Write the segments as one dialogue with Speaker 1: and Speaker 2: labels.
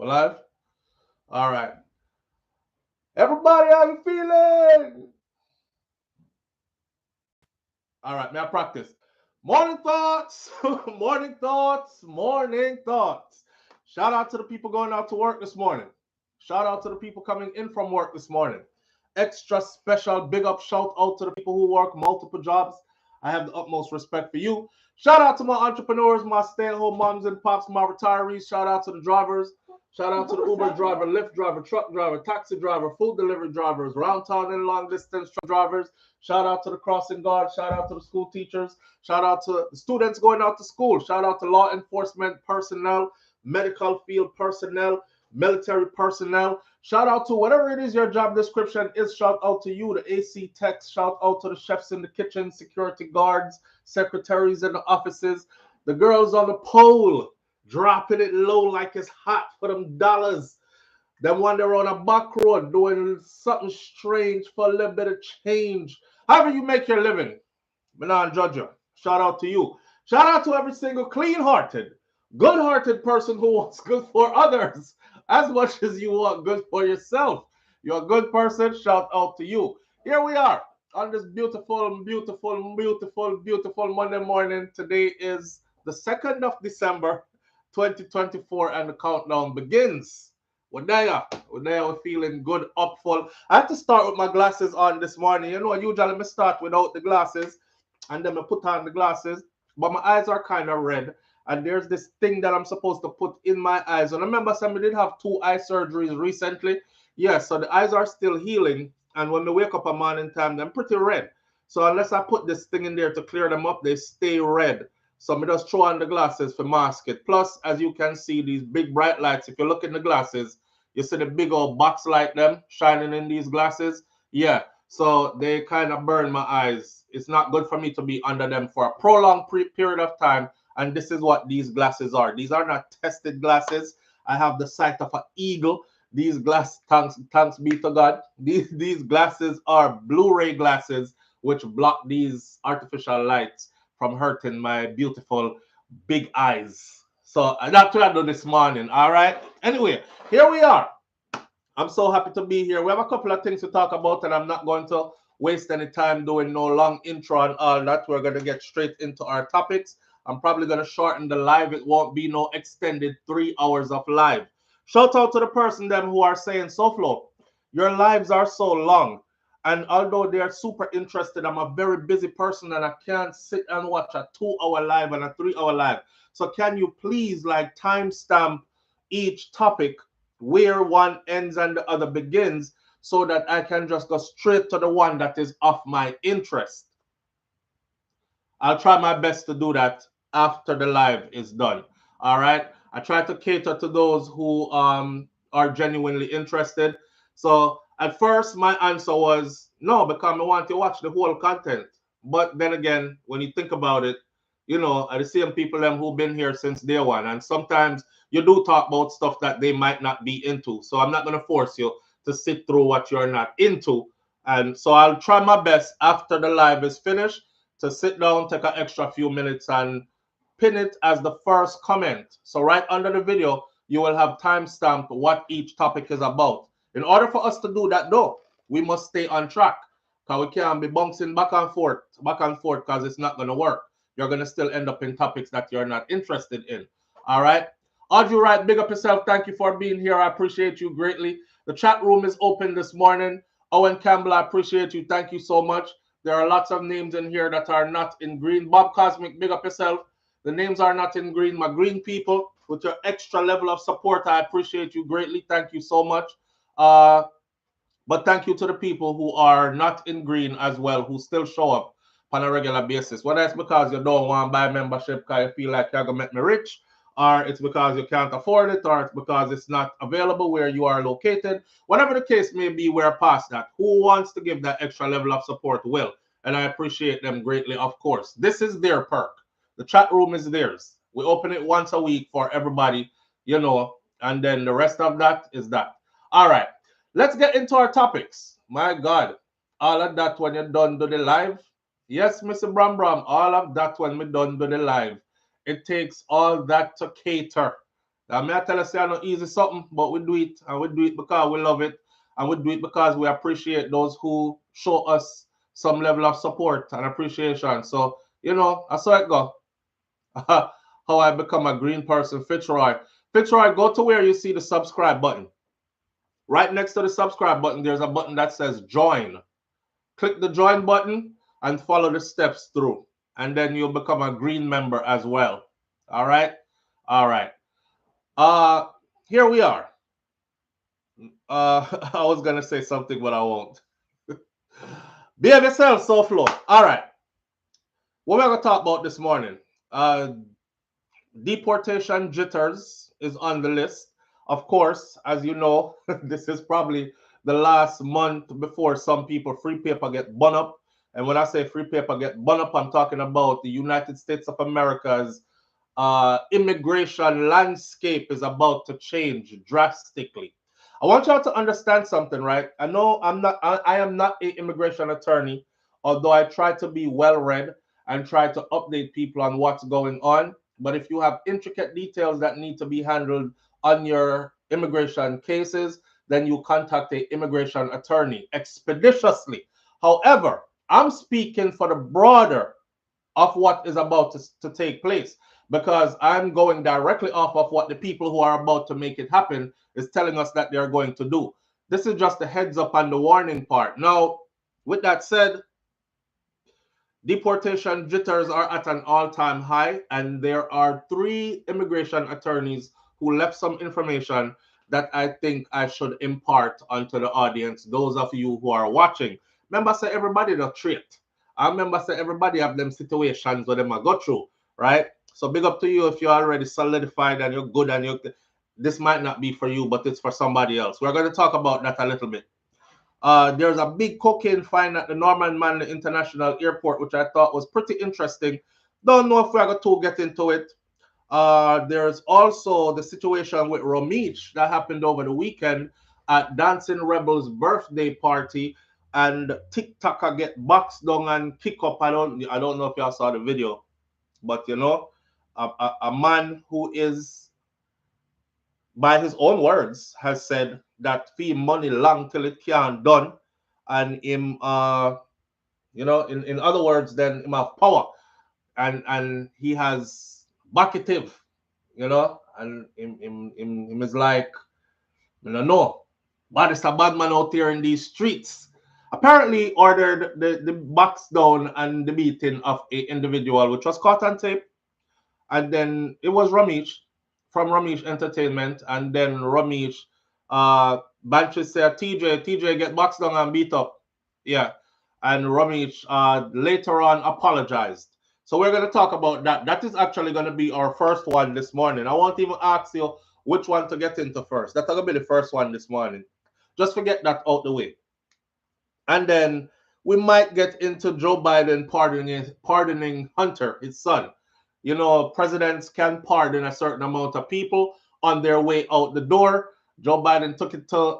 Speaker 1: We're live? All right. Everybody, how you feeling? All right, now practice. Morning thoughts, morning thoughts, morning thoughts. Shout out to the people going out to work this morning. Shout out to the people coming in from work this morning. Extra special big up shout out to the people who work multiple jobs. I have the utmost respect for you. Shout out to my entrepreneurs, my stay-at-home moms and pops, my retirees. Shout out to the drivers. Shout out to the Uber driver, Lyft driver, truck driver, taxi driver, food delivery drivers, round town and long distance truck drivers. Shout out to the crossing guards. Shout out to the school teachers. Shout out to the students going out to school. Shout out to law enforcement personnel, medical field personnel, military personnel. Shout out to whatever it is your job description is. Shout out to you, the AC techs. Shout out to the chefs in the kitchen, security guards, secretaries in the offices, the girls on the pole, dropping it low like it's hot for them dollars. Them wander on a back road doing something strange for a little bit of change. However you make your living, me not judge you. Shout out to you. Shout out to every single clean-hearted, good-hearted person who wants good for others as much as you want good for yourself. You're a good person. Shout out to you. Here we are on this beautiful, beautiful, beautiful, beautiful Monday morning. Today is the 2nd of December, 2024, and the countdown begins. We're we're feeling good, up full. I had to start with my glasses on this morning. You know, usually I start without the glasses and then I put on the glasses, but my eyes are kind of red. And there's this thing that I'm supposed to put in my eyes. And I remember somebody did have 2 eye surgeries recently. Yeah, so the eyes are still healing. And when they wake up a morning time, they're pretty red. So unless I put this thing in there to clear them up, they stay red. So I just throw on the glasses for mask it. Plus, as you can see, these big bright lights, if you look in the glasses, you see the big old box light them shining in these glasses. Yeah, so they kind of burn my eyes. It's not good for me to be under them for a prolonged period of time. And this is what these glasses are. These are not tested glasses. I have the sight of an eagle. These thanks be to God. These glasses are Blu-ray glasses which block these artificial lights from hurting my beautiful big eyes. So that's what I do this morning. All right. Anyway, here we are. I'm so happy to be here. We have a couple of things to talk about, and I'm not going to waste any time doing no long intro and all that. We're going to get straight into our topics. I'm probably going to shorten the live. It won't be no extended 3 hours of live. Shout out to the person them who are saying, SouFLo, your lives are so long. And although they are super interested, I'm a very busy person and I can't sit and watch a 2-hour live and a 3-hour live. So can you please like timestamp each topic where one ends and the other begins so that I can just go straight to the one that is of my interest? I'll try my best to do that after the live is done. All right. I try to cater to those who are genuinely interested. So at first my answer was no, because I want to watch the whole content. But then again, when you think about it, you know, are the same people them who've been here since day one. And sometimes you do talk about stuff that they might not be into. So I'm not going to force you to sit through what you're not into. And so I'll try my best after the live is finished to sit down, take an extra few minutes and pin it as the first comment. So right under the video, you will have timestamped what each topic is about. In order for us to do that though, we must stay on track because we can't be bouncing back and forth because it's not going to work. You're going to still end up in topics that you're not interested in. All right. Audrey Wright, big up yourself. Thank you for being here. I appreciate you greatly. The chat room is open this morning. Owen Campbell, I appreciate you. Thank you so much. There are lots of names in here that are not in green. Bob Cosmic, big up yourself. The names are not in green. My green people, with your extra level of support, I appreciate you greatly. Thank you so much. But thank you to the people who are not in green as well, who still show up on a regular basis. Whether it's because you don't want to buy membership because you feel like you're going to make me rich, or it's because you can't afford it, or it's because it's not available where you are located. Whatever the case may be, we're past that. Who wants to give that extra level of support will. And I appreciate them greatly, of course. This is their perk. The chat room is theirs. We open it once a week for everybody, you know, and then the rest of that is that. All right. Let's get into our topics. My God, all of that when you're done to the live. Yes, Mr. Bram Bram, all of that when we're done to the live. It takes all that to cater. I may tell us say not easy something, but we do it, and we do it because we love it, and we do it because we appreciate those who show us some level of support and appreciation. So, you know, I saw it go. How I become a green person, Fitzroy. Fitzroy, go to where you see the subscribe button. Right next to the subscribe button, there's a button that says join. Click the join button and follow the steps through. And then you'll become a green member as well. All right? All right. Uh here we are. I was gonna say something, but I won't. Behave yourself, SouFLo. All right. What we're gonna talk about this morning? Deportation jitters is on the list. Of course, as you know, this is probably the last month before some people free paper get bun up. And when I say free paper get bun up, I'm talking about the United States of America's immigration landscape is about to change drastically. I want y'all to understand something, right? I know I am not an immigration attorney, although I try to be well read and try to update people on what's going on. But if you have intricate details that need to be handled on your immigration cases, then you contact a immigration attorney expeditiously. However, I'm speaking for the broader of what is about to take place because I'm going directly off of what the people who are about to make it happen is telling us that they're going to do. This is just a heads up on the warning part. Now, with that said, deportation jitters are at an all-time high, and there are 3 immigration attorneys who left some information that I think I should impart onto the audience, those of you who are watching. Remember, say everybody the trait. I remember say everybody have them situations where them a go through, right? So big up to you if you're already solidified and you're good and you this might not be for you, but it's for somebody else. We're going to talk about that a little bit. There's a big cocaine find at the Norman Manley International Airport, which I thought was pretty interesting. Don't know if we're going to get into it. There's also the situation with Romeich that happened over the weekend at Dancing Rebel's birthday party, and TikToker get boxed down and kick up. I don't know if y'all saw the video, but you know, a man who is, by his own words, has said that fee money long till it can't done, and him, you know, in other words, then him have power, and he has bucketive, you know, and him is like, you know, but it's a bad man out there in these streets. Apparently ordered the box down and the beating of a individual, which was caught on tape. And then it was Ramish from Ramish Entertainment, and then Ramish Banches said TJ get boxed down and beat up. Yeah. And Ramish later on apologized. So we're going to talk about that. That is actually going to be our first one this morning. I won't even ask you which one to get into first. That's going to be the first one this morning. Just forget that out the way. And then we might get into Joe Biden pardoning Hunter, his son. You know, presidents can pardon a certain amount of people on their way out the door. Joe Biden took it to,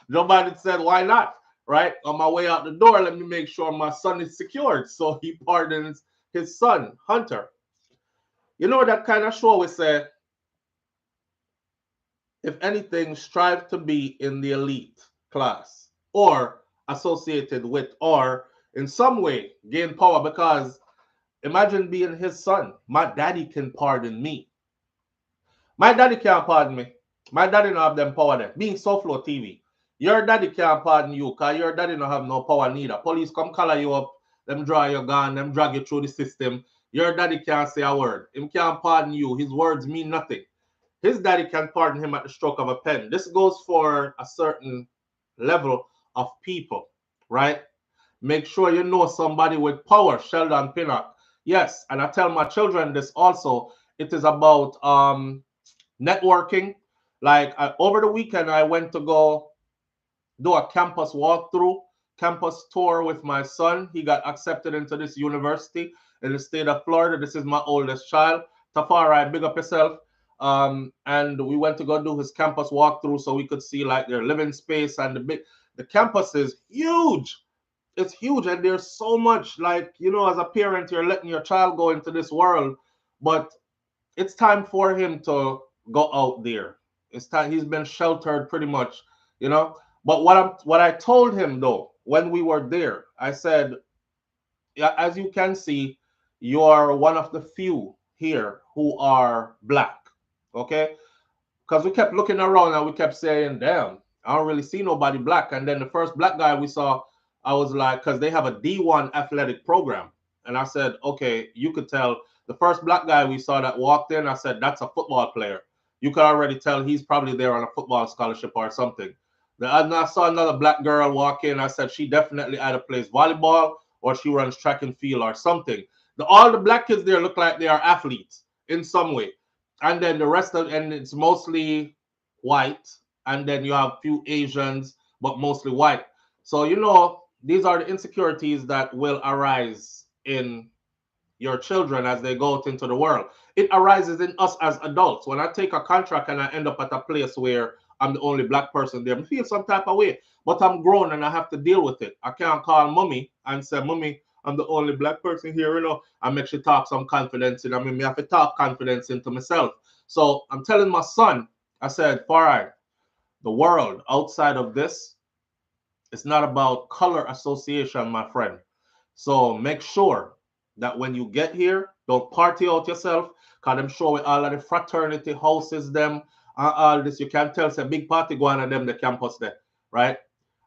Speaker 1: Joe Biden said, why not? Right? On my way out the door, let me make sure my son is secured. So he pardons his son, Hunter. You know, that kind of show we say, if anything, strive to be in the elite class or associated with or in some way gain power, because imagine being his son. My daddy can pardon me. My daddy can't pardon me. My daddy don't have them power there. Being SouFLoTV. Your daddy can't pardon you because your daddy don't have no power neither. Police come collar you up, them draw your gun, them drag you through the system. Your daddy can't say a word. Him can't pardon you. His words mean nothing. His daddy can pardon him at the stroke of a pen. This goes for a certain level of people, right? Make sure you know somebody with power, Sheldon Pinnock. Yes, and I tell my children this also. It is about networking. Like over the weekend, I went to go do a campus walkthrough, campus tour with my son. He got accepted into this university in the state of Florida. This is my oldest child. Tafari, big up yourself. And we went to go do his campus walkthrough so we could see like their living space, and the campus is huge. It's huge, and there's so much, like, you know, as a parent, you're letting your child go into this world, but it's time for him to go out there. It's time he's been sheltered pretty much, you know. But what I told him though when we were there, I said, yeah, as you can see, you are one of the few here who are black. Okay? Because we kept looking around and we kept saying, damn, I don't really see nobody black. And then the first black guy we saw, I was like, because they have a D1 athletic program. And I said, okay, you could tell the first black guy we saw that walked in, I said, that's a football player. You could already tell he's probably there on a football scholarship or something. And I saw another black girl walk in. I said, she definitely either plays volleyball or she runs track and field or something. All the black kids there look like they are athletes in some way. And then the rest of, and it's mostly white, and then you have few Asians, but mostly white. So you know these are the insecurities that will arise in your children as they go out into the world. It arises in us as adults. When I take a contract and I end up at a place where I'm the only black person there, I feel some type of way. But I'm grown and I have to deal with it. I can't call mommy and say, mommy, I'm the only black person here, you know. I make she talk some confidence in. I mean, me have to talk confidence into myself. So I'm telling my son, I said, Farai, the world outside of this, it's not about color association, my friend. So make sure that when you get here, don't party out yourself. Cause I'm sure with all of the fraternity houses, them, all this, you can tell it's a big party going on them the campus there, right?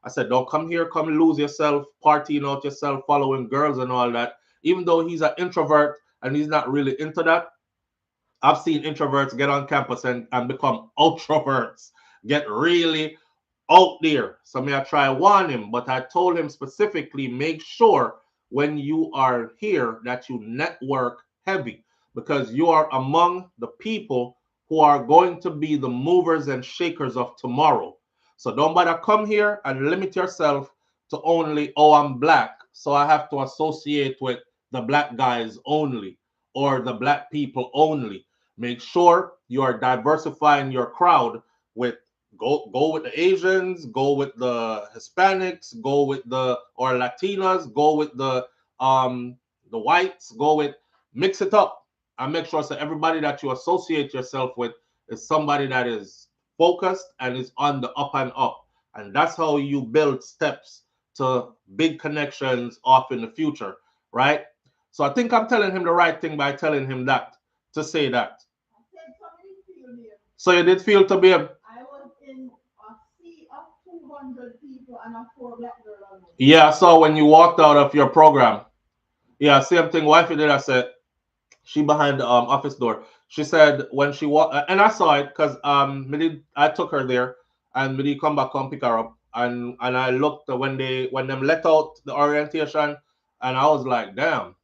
Speaker 1: I said, don't come here, come lose yourself, partying out yourself, following girls and all that. Even though he's an introvert and he's not really into that, I've seen introverts get on campus and become ultraverts, get really out there. So me I try warn him, but I told him specifically, make sure when you are here that you network heavy because you are among the people who are going to be the movers and shakers of tomorrow. So don't bother come here and limit yourself to only, oh, I'm black, so I have to associate with the black guys only or the black people only. Make sure you are diversifying your crowd with go with the Asians, go with the Hispanics, go with the or Latinas, go with the whites, go with mix it up and make sure so everybody that you associate yourself with is somebody that is focused and is on the up and up. And that's how you build steps to big connections off in the future, right? So I think I'm telling him the right thing by telling him that to say that. So you did feel to be a yeah, so when you walked out of your program, yeah, same thing. Wifey did. I said she behind the office door. She said when she walked, and I saw it because I took her there, and me did come back come pick her up, and I looked when them let out the orientation, and I was like, damn,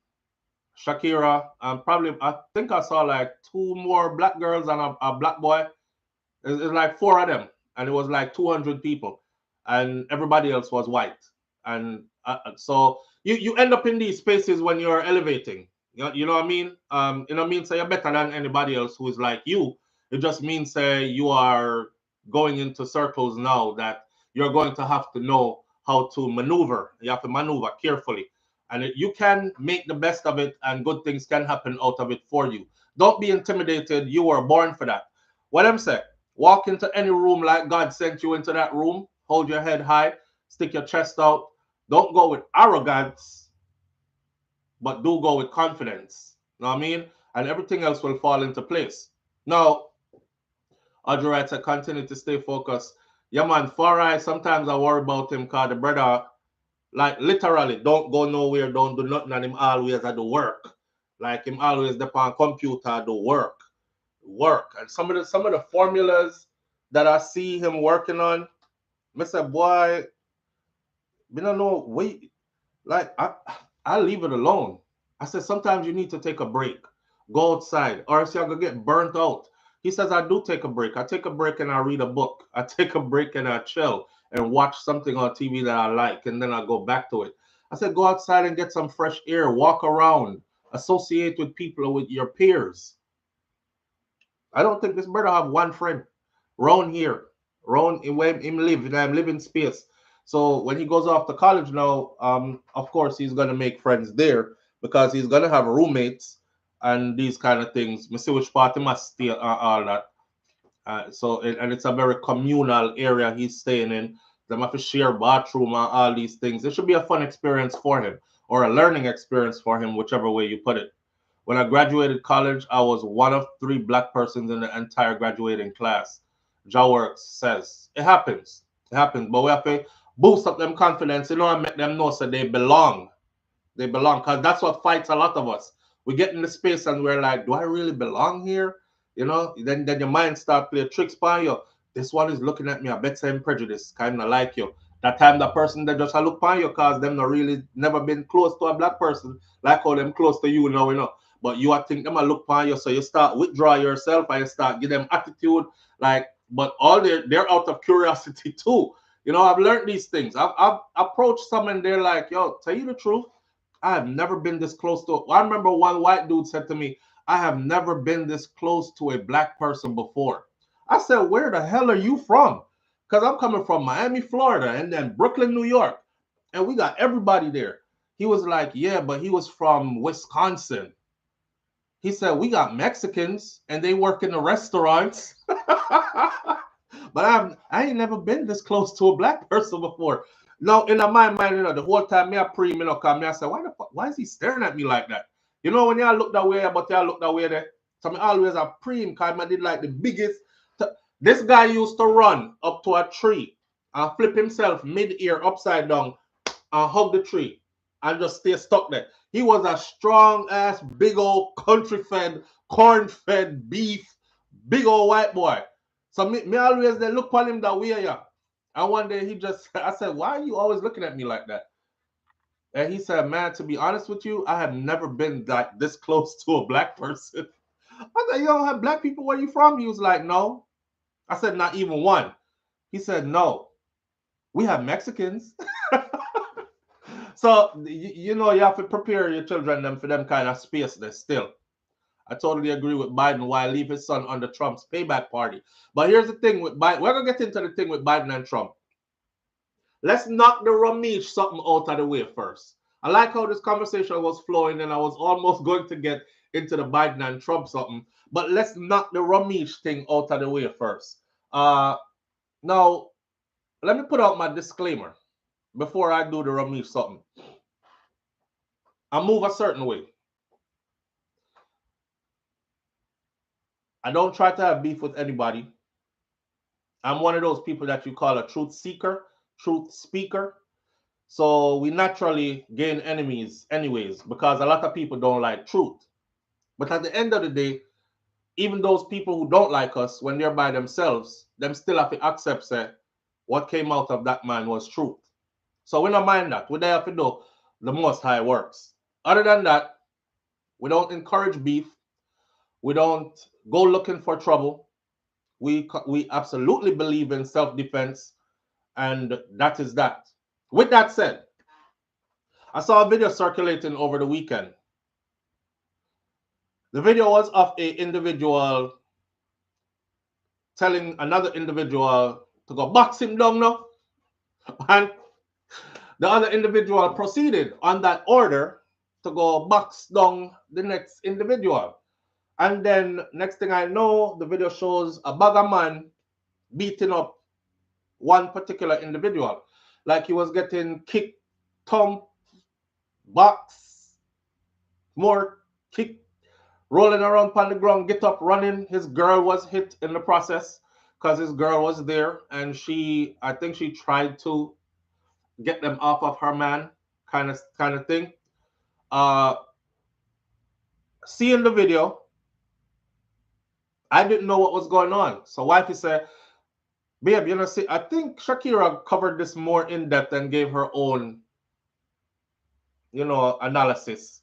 Speaker 1: Shakira, probably I think I saw like two more black girls and a black boy. It's like four of them, and it was like 200 people, and everybody else was white. And so you end up in these spaces when you're elevating. You know what I mean? You know what I mean? So you're better than anybody else who is like you. It just means say you are going into circles now that you're going to have to know how to maneuver. You have to maneuver carefully, and you can make the best of it, and good things can happen out of it for you. Don't be intimidated. You were born for that. What I'm saying. Walk into any room like God sent you into that room. Hold your head high. Stick your chest out. Don't go with arrogance, but do go with confidence. You know what I mean? And everything else will fall into place. Now, Audrey writes, I continue to stay focused. Yeah, man, Farai, sometimes I worry about him because the brother, like, literally, don't go nowhere, don't do nothing, and him always at the work. Like, him always depend on computer, do work. And some of the formulas that I see him working on, I said, boy, we don't know. Wait, like I leave it alone. I said sometimes you need to take a break, go outside, or else you're gonna get burnt out. He says I do take a break. I take a break and I read a book. I take a break and I chill and watch something on TV that I like, and then I go back to it. I said go outside and get some fresh air, walk around, associate with people with your peers. I don't think this brother have one friend round here, round in where him live in him living space. So when he goes off to college now, of course he's gonna make friends there because he's gonna have roommates and these kind of things. Me see which part he must stay all that. And it's a very communal area he's staying in. Them have to share bathroom and all these things. It should be a fun experience for him, or a learning experience for him, whichever way you put it. When I graduated college, I was one of 3 black persons in the entire graduating class. Jaworks says it happens. It happens, but we have to boost up them confidence, and make them know so they belong. They belong, because that's what fights a lot of us. We get in the space and we're like, do I really belong here? Then your mind start playing tricks by you. This one is looking at me, I bet I'm prejudiced, kind of like you. That time the person that just look by you, cause them not really never been close to a black person, like how them close to you now. But you I think them a look by you, so you start withdraw yourself and you start give them attitude, like, but all they're out of curiosity too. I've learned these things. I've approached someone, they're like, yo, tell you the truth, I have never been this close to. I remember one white dude said to me, I have never been this close to a black person before. I said, where the hell are you from? Because I'm coming from Miami, Florida, and then Brooklyn, New York. And we got everybody there. He was like, yeah, but he was from Wisconsin. He said, we got Mexicans and they work in the restaurants. But I ain't never been this close to a black person before. Now, in my mind, the whole time me I pray, come me I say, why is he staring at me like that? When y'all look that way, but y'all look that way there. So I always I pray him, because I did like the biggest. This guy used to run up to a tree and flip himself mid-air upside down and hug the tree and just stay stuck there. He was a strong ass, big old country-fed, corn-fed beef, big old white boy. So me always they look at him that way, yeah. And one day I said, why are you always looking at me like that? And he said, man, to be honest with you, I have never been like this close to a black person. I said, you don't have black people, where you from? He was like, no. I said, not even one. He said, no. We have Mexicans. So, you have to prepare your children for them kind of space there still. I totally agree with Biden. Why leave his son under Trump's payback party? But here's the thing with Biden. We're going to get into the thing with Biden and Trump. Let's knock the Romeich something out of the way first. I like how this conversation was flowing, and I was almost going to get into the Biden and Trump something. But let's knock the Romeich thing out of the way first. Now, let me put out my disclaimer before I do the Ramish something. I move a certain way. I don't try to have beef with anybody. I'm one of those people that you call a truth seeker, truth speaker. So we naturally gain enemies anyways, because a lot of people don't like truth. But at the end of the day, even those people who don't like us, when they're by themselves, them still have to accept that what came out of that man was truth. So we don't mind that. We don't have to do the Most High works. Other than that, we don't encourage beef. We don't go looking for trouble. We absolutely believe in self-defense, and that is that. With that said, I saw a video circulating over the weekend. The video was of an individual telling another individual to go box him down now. And the other individual proceeded on that order to go box down the next individual. And then next thing I know, the video shows a bugger man beating up one particular individual. Like he was getting kicked, thump, box, more kick, rolling around on the ground, get up, running. His girl was hit in the process because his girl was there, and I think she tried to get them off of her man, kind of thing. Seeing the video, I didn't know what was going on. So wifey said, babe, see, I think Shakira covered this more in depth and gave her own, analysis.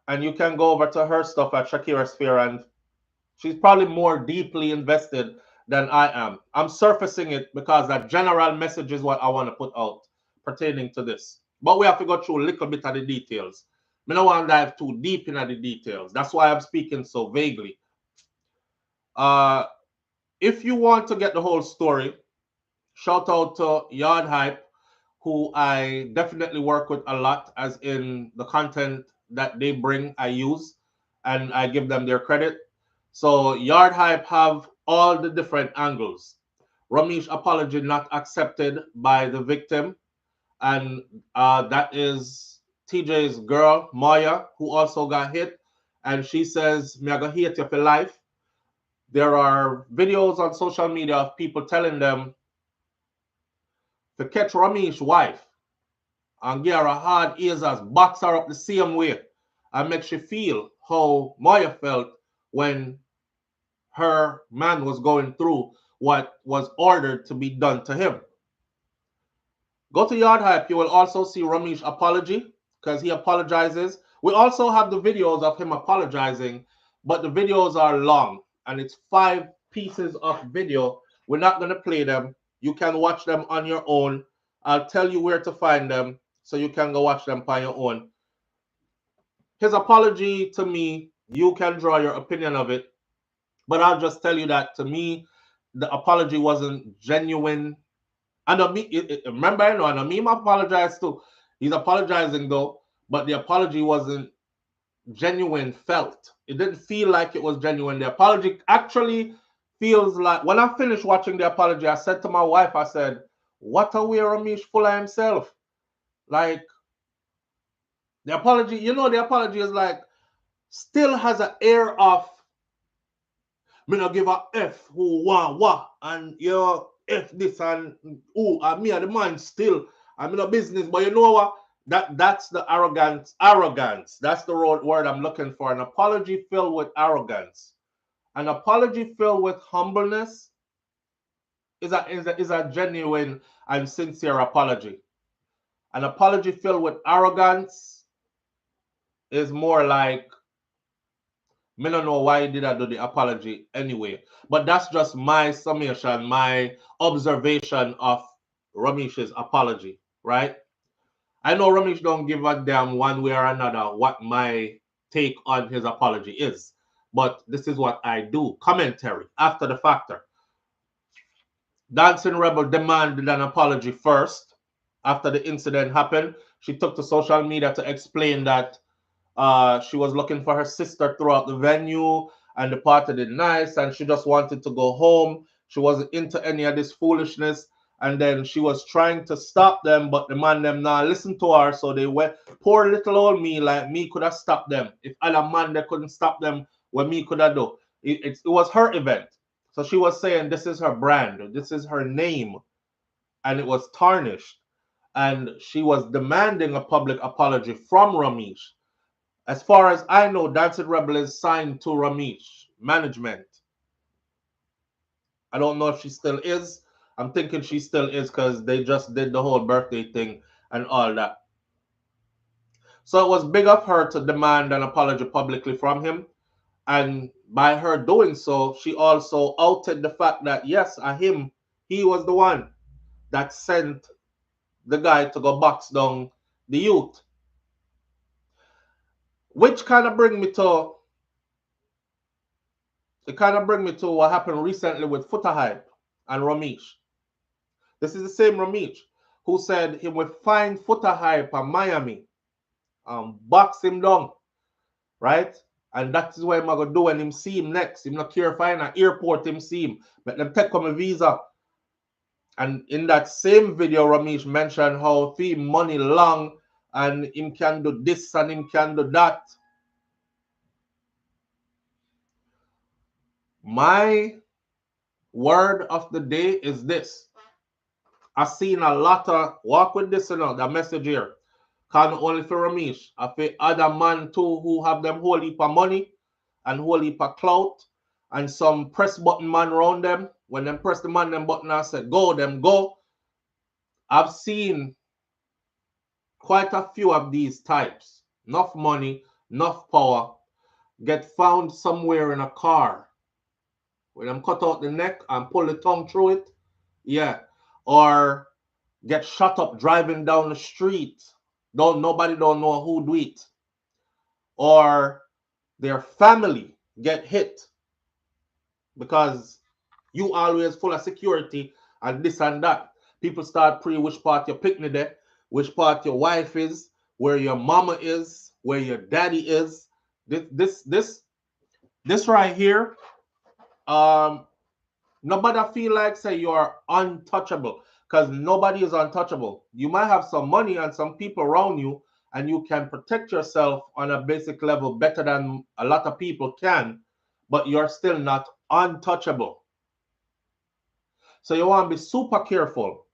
Speaker 1: And you can go over to her stuff at Shakira Sphere, and she's probably more deeply invested than I am. I'm surfacing it because that general message is what I want to put out pertaining to this. But we have to go through a little bit of the details. I don't want to dive too deep into the details. That's why I'm speaking so vaguely. If you want to get the whole story, shout out to Yard Hype, who I definitely work with a lot, as in the content that they bring, I use, and I give them their credit. So Yard Hype have all the different angles. Romeich apology not accepted by the victim, and that is TJ's girl Maya, who also got hit, and she says, "Me I gonna hate you for life." There are videos on social media of people telling them to catch Ramish's wife and give her a hard ears as box her up the same way and make she feel how Maya felt when her man was going through what was ordered to be done to him. Go to Yard Hype, you will also see Ramish's apology because he apologizes. We also have the videos of him apologizing, but the videos are long and it's 5 pieces of video. We're not going to play them. You can watch them on your own. I'll tell you where to find them so you can go watch them on your own. His apology to me, you can draw your opinion of it, but I'll just tell you that to me, the apology wasn't genuine. And remember, I know, and Amin apologized too. He's apologizing though, but the apology wasn't genuine felt. It didn't feel like it was genuine. The apology actually feels like, when I finished watching the apology, I said to my wife, I said, what a way Ramish full of himself. Like, the apology, the apology is like, still has an air of, me not give a F who what, and F this and and me and the man still, I'm in a business, but you know what? That's the arrogance. Arrogance. That's the word I'm looking for. An apology filled with arrogance. An apology filled with humbleness is a genuine and sincere apology. An apology filled with arrogance is more like, me don't know why did I do the apology anyway. But that's just my summation, my observation of Ramish's apology, right? I know Ramish don't give a damn one way or another what my take on his apology is. But this is what I do. Commentary after the factor. Dancing Rebel demanded an apology first. After the incident happened, she took to social media to explain that she was looking for her sister throughout the venue and the party did nice and she just wanted to go home. She wasn't into any of this foolishness. And then she was trying to stop them, but the man them now listen to her. So they went, poor little old me, like me could have stopped them. If other man they couldn't stop them, what me could have do. It was her event. So she was saying this is her brand, this is her name, and it was tarnished. And she was demanding a public apology from Romeich. As far as I know, Dancing Rebel is signed to Romeich management. I don't know if she still is. I'm thinking she still is because they just did the whole birthday thing and all that. So it was big of her to demand an apology publicly from him. And by her doing so, she also outed the fact that, yes, he was the one that sent the guy to go box down the youth. Which kind of bring me to what happened recently with Footer Hype and Romeich. This is the same Romeich who said he would find Footer Hype in Miami and box him down, right? And that is what I'm going to do when him see him next. Him not care if I in an airport him see him. Let them take him a visa. And in that same video, Romeich mentioned how fee money long and him can do this and him can do that. My word of the day is this. I've seen a lot of walk with this, the message here. Not only for Ramish, I feel other man too who have them whole heap of money and whole heap of clout and some press button man around them. When them press the man them button and say go, them go. I've seen quite a few of these types. Enough money, enough power, get found somewhere in a car. When them cut out the neck and pull the tongue through it. Yeah. Or get shot up driving down the street. Nobody don't know who do it. Or their family get hit because you always full of security and this and that. People start pre which part your picnic there, which part your wife is, where your mama is, where your daddy is. This right here, Nobody feel like say you're untouchable because nobody is untouchable. You might have some money and some people around you, and you can protect yourself on a basic level better than a lot of people can, but you're still not untouchable. So you want to be super careful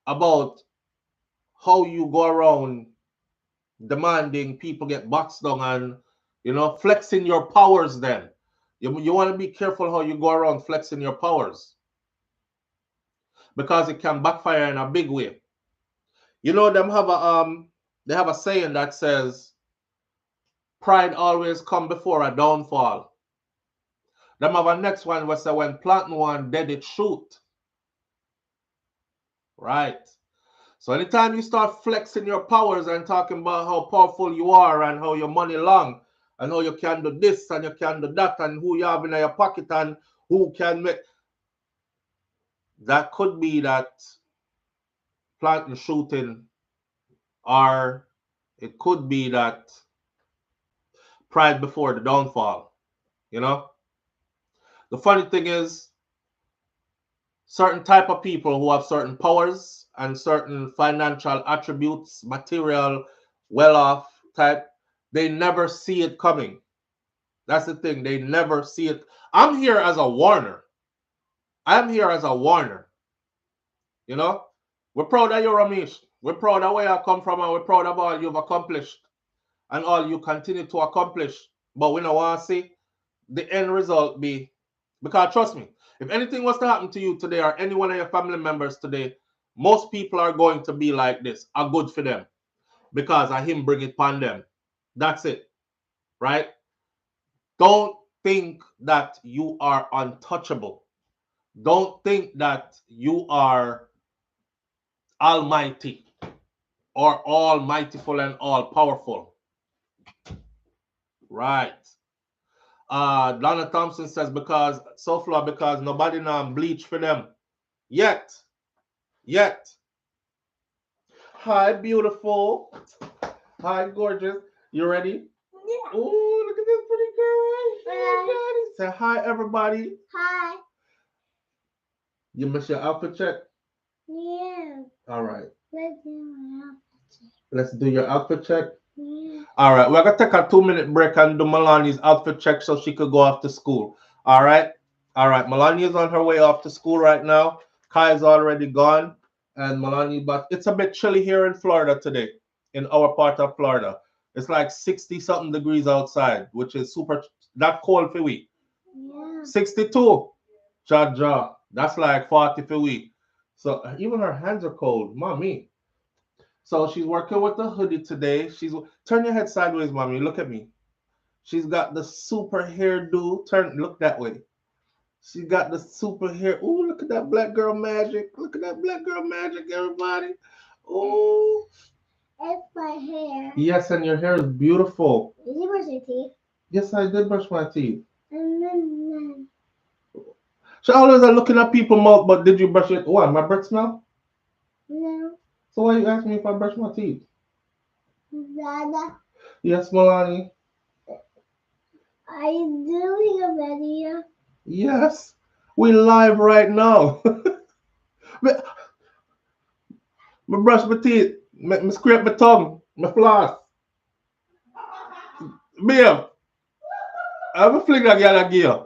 Speaker 1: about how you go around demanding people get boxed down and flexing your powers. Then you want to be careful how you go around flexing your powers because it can backfire in a big way. Them have a they have a saying that says pride always come before a downfall. Them have a next one where say when planting one dead it shoot. Right. So anytime you start flexing your powers and talking about how powerful you are and how your money long and how you can do this and you can do that and who you have in your pocket and who can make, that could be that planting shooting, or it could be that pride before the downfall. The funny thing is, certain type of people who have certain powers and certain financial attributes, material, well-off type, they never see it coming. That's the thing. They never see it. I'm here as a warner. I'm here as a warner. We're proud of you, Ramish. We're proud of where you come from, and we're proud of all you've accomplished and all you continue to accomplish. But we don't want to see the end result be, because trust me, if anything was to happen to you today or any one of your family members today, most people are going to be like this. A good for them because of him bring it upon them. That's it. Right? Don't think that you are untouchable. Don't think that you are almighty or almightyful and all powerful. Right. Donna Thompson says because SouFLo, because nobody now bleach for them. Yet. Hi, beautiful. Hi, gorgeous. You ready? Yeah. Oh, look at this pretty girl. Hi. Say hi, everybody.
Speaker 2: Hi.
Speaker 1: You miss your outfit check?
Speaker 2: Yeah.
Speaker 1: All right.
Speaker 2: Let's do my outfit check.
Speaker 1: Let's do your outfit check?
Speaker 2: Yeah.
Speaker 1: All right. We're going to take a 2-minute break and do Milani's outfit check so she could go off to school. All right? All right. Milani is on her way off to school right now. Kai is already gone. And Milani, but it's a bit chilly here in Florida today, in our part of Florida. It's like 60 something degrees outside, which is super, that cold for we.
Speaker 2: Yeah.
Speaker 1: 62. Ja. That's like 40 for we. So even her hands are cold. Mommy. So she's working with the hoodie today. Turn your head sideways, mommy. Look at me. She's got the super hairdo. Look that way. She got the super hair. Ooh, look at that black girl magic. Look at that black girl magic, everybody. Ooh.
Speaker 2: It's my hair.
Speaker 1: Yes, and your hair is beautiful.
Speaker 2: Did you brush your teeth?
Speaker 1: Yes, I did brush my teeth.
Speaker 2: And then.
Speaker 1: She always are looking at people's mouth, but did you brush it? What, my breath smell?
Speaker 2: No.
Speaker 1: So why you asking me if I brush my teeth?
Speaker 2: Dada.
Speaker 1: Yes, Milani.
Speaker 2: Are you doing a video?
Speaker 1: Yes. We live right now. Me brush my teeth. Me scrape my tongue. Me floss. Babe, I'm a fling that girl a gear.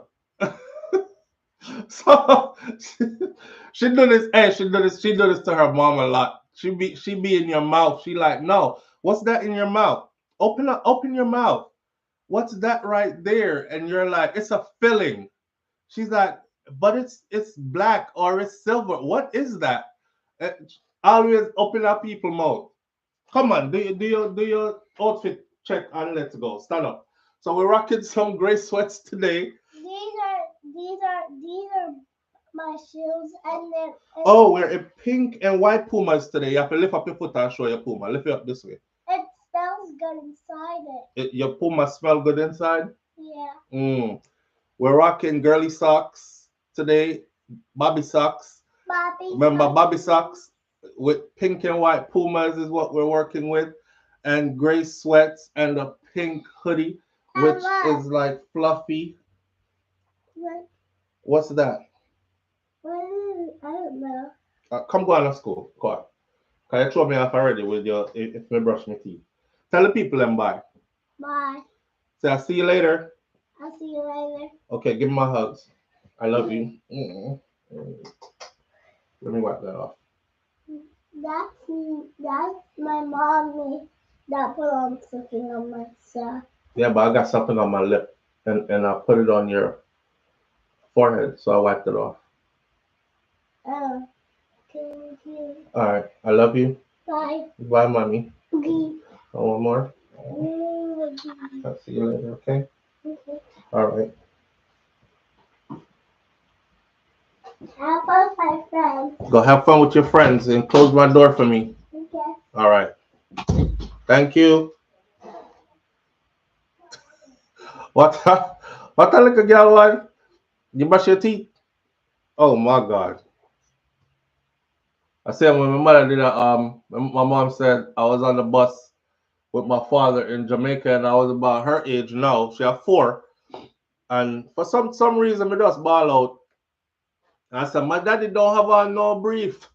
Speaker 1: So she do this. Hey, she do this to her mom a lot. She be in your mouth. She like, no, what's that in your mouth? Open your mouth. What's that right there? And you're like, it's a filling. She's like, but it's black or it's silver. What is that? Uh, Always open up people's mouth. Come on, do your outfit check and let's go. Stand up. So we're rocking some gray sweats today.
Speaker 2: These are my shoes, and then.
Speaker 1: Oh, we're in pink and white Pumas today. You have to lift up your foot and show your Puma. Lift it up this way.
Speaker 2: It smells good inside it.
Speaker 1: Your Puma smell good inside?
Speaker 2: Yeah.
Speaker 1: We're rocking girly socks today. Bobby socks. Remember Bobby socks with pink and white Pumas is what we're working with. And gray sweats and a pink hoodie, which is like fluffy.
Speaker 2: What?
Speaker 1: What's that?
Speaker 2: don't know.
Speaker 1: Come go on to school. Go on. Can you throw me off already with your if me brush my teeth? Tell the people them bye.
Speaker 2: Bye.
Speaker 1: Say I'll see you later.
Speaker 2: I'll see you later.
Speaker 1: Okay, give me my hugs. I love you. Let me wipe that off.
Speaker 2: That's my mommy that put on something on myself.
Speaker 1: Yeah, but I got something on my lip and I put it on your forehead, so I wiped it off.
Speaker 2: Oh, thank you.
Speaker 1: Alright, I love you.
Speaker 2: Bye.
Speaker 1: Bye, mommy.
Speaker 2: Okay.
Speaker 1: One more. I'll see you later, okay? Alright.
Speaker 2: Have fun with my friends.
Speaker 1: Go have fun with your friends and close my door for me.
Speaker 2: Okay.
Speaker 1: Alright. Thank you. What what a little girl want? You brush your teeth? Oh my god. I said when my mother did that, my mom said I was on the bus with my father in Jamaica and I was about her age now. She had 4. And for some reason me just ball out. And I said, my daddy don't have on no brief.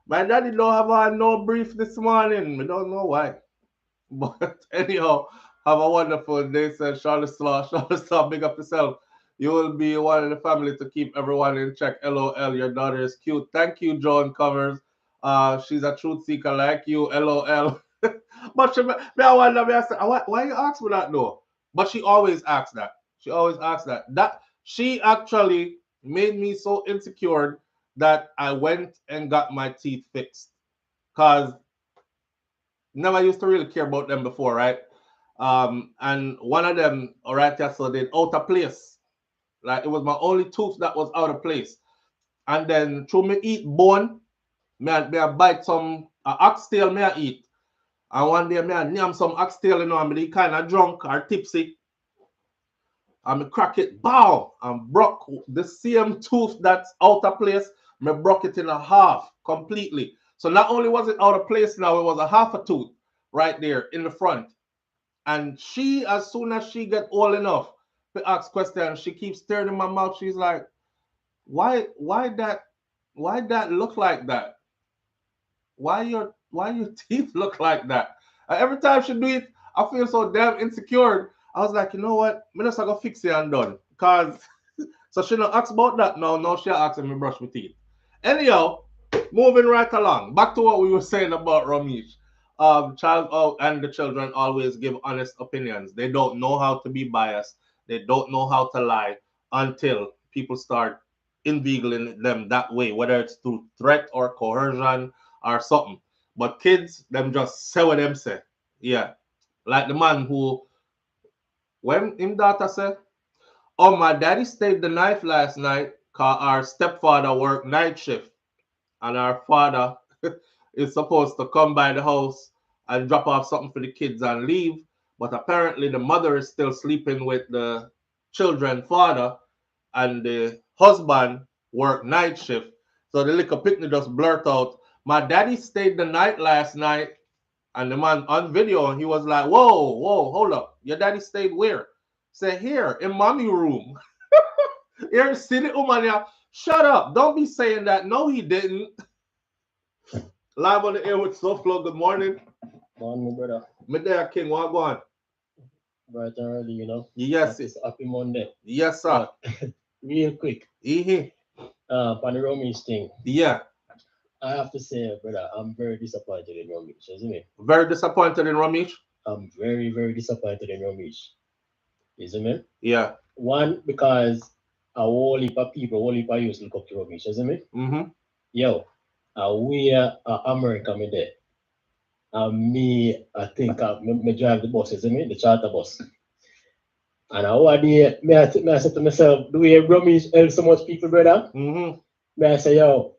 Speaker 1: My daddy don't have on no brief this morning. We don't know why. But anyhow, have a wonderful day, said SouFLoTV. SouFLoTV, big up yourself. You will be one of the family to keep everyone in check. LOL, your daughter is cute. Thank you, Joan Covers. She's a truth seeker like you. LOL. But she, me, I wonder, me, I say, why you ask me that though? But she always asks that. She always asks that. That she actually made me so insecure that I went and got my teeth fixed. Cause never used to really care about them before, right? And one of them, all right, yeah, so they out of place. Like it was my only tooth that was out of place. And then through me eat bone, me I bite some oxtail me I eat. And one day me I name some oxtail, you know, I'm kind of drunk or tipsy. And me crack it, bow, and broke the same tooth that's out of place. Me broke it in a half completely. So not only was it out of place now, it was a half a tooth right there in the front. And she, as soon as she get old enough to ask questions, she keeps staring in my mouth. She's like, why that look like that? Why your teeth look like that? And every time she do it, I feel so damn insecure. I was like, you know what? I'm just gonna fix it and done. Cause so she don't ask about that now. Now she asking me brush my teeth. Anyhow, moving right along. Back to what we were saying about Romeich. And the children always give honest opinions. They don't know how to be biased. They don't know how to lie until people start inveigling them that way, whether it's through threat or coercion or something. But kids, them just say what them say. Yeah. Like the man who, when him daughter said, oh, my daddy stayed the night last night because our stepfather worked night shift and our father is supposed to come by the house and drop off something for the kids and leave. But apparently the mother is still sleeping with the children father and the husband worked night shift. So the little picnic just blurt out, my daddy stayed the night last night. And the man on video, he was like, whoa, hold up. Your daddy stayed where? Say, here, in mommy room. Here, see the woman here. Shut up. Don't be saying that. No, he didn't. Live on the air with SouFLoTV. Good morning.
Speaker 3: Morning, brother.
Speaker 1: Midday, King. What go on?
Speaker 3: Bright and early, you know.
Speaker 1: Yes.
Speaker 3: It's happy Monday.
Speaker 1: Yes, sir.
Speaker 3: Real quick. On the Romeich thing.
Speaker 1: Yeah.
Speaker 3: I have to say, brother, I'm very disappointed in Romeich, isn't it?
Speaker 1: Very disappointed in Romeich?
Speaker 3: I'm very, very disappointed in Romeich. Isn't it?
Speaker 1: Yeah.
Speaker 3: One, because a whole heap of people, a whole heap of youth look up to Romeich, isn't it?
Speaker 1: Mm-hmm.
Speaker 3: Yo, we are America, me there. And me, I think me drive the bus, isn't it? The charter bus. And one day, I said to myself, do we have Romeich help so much people, brother?
Speaker 1: Mm-hmm.
Speaker 3: I say, yo,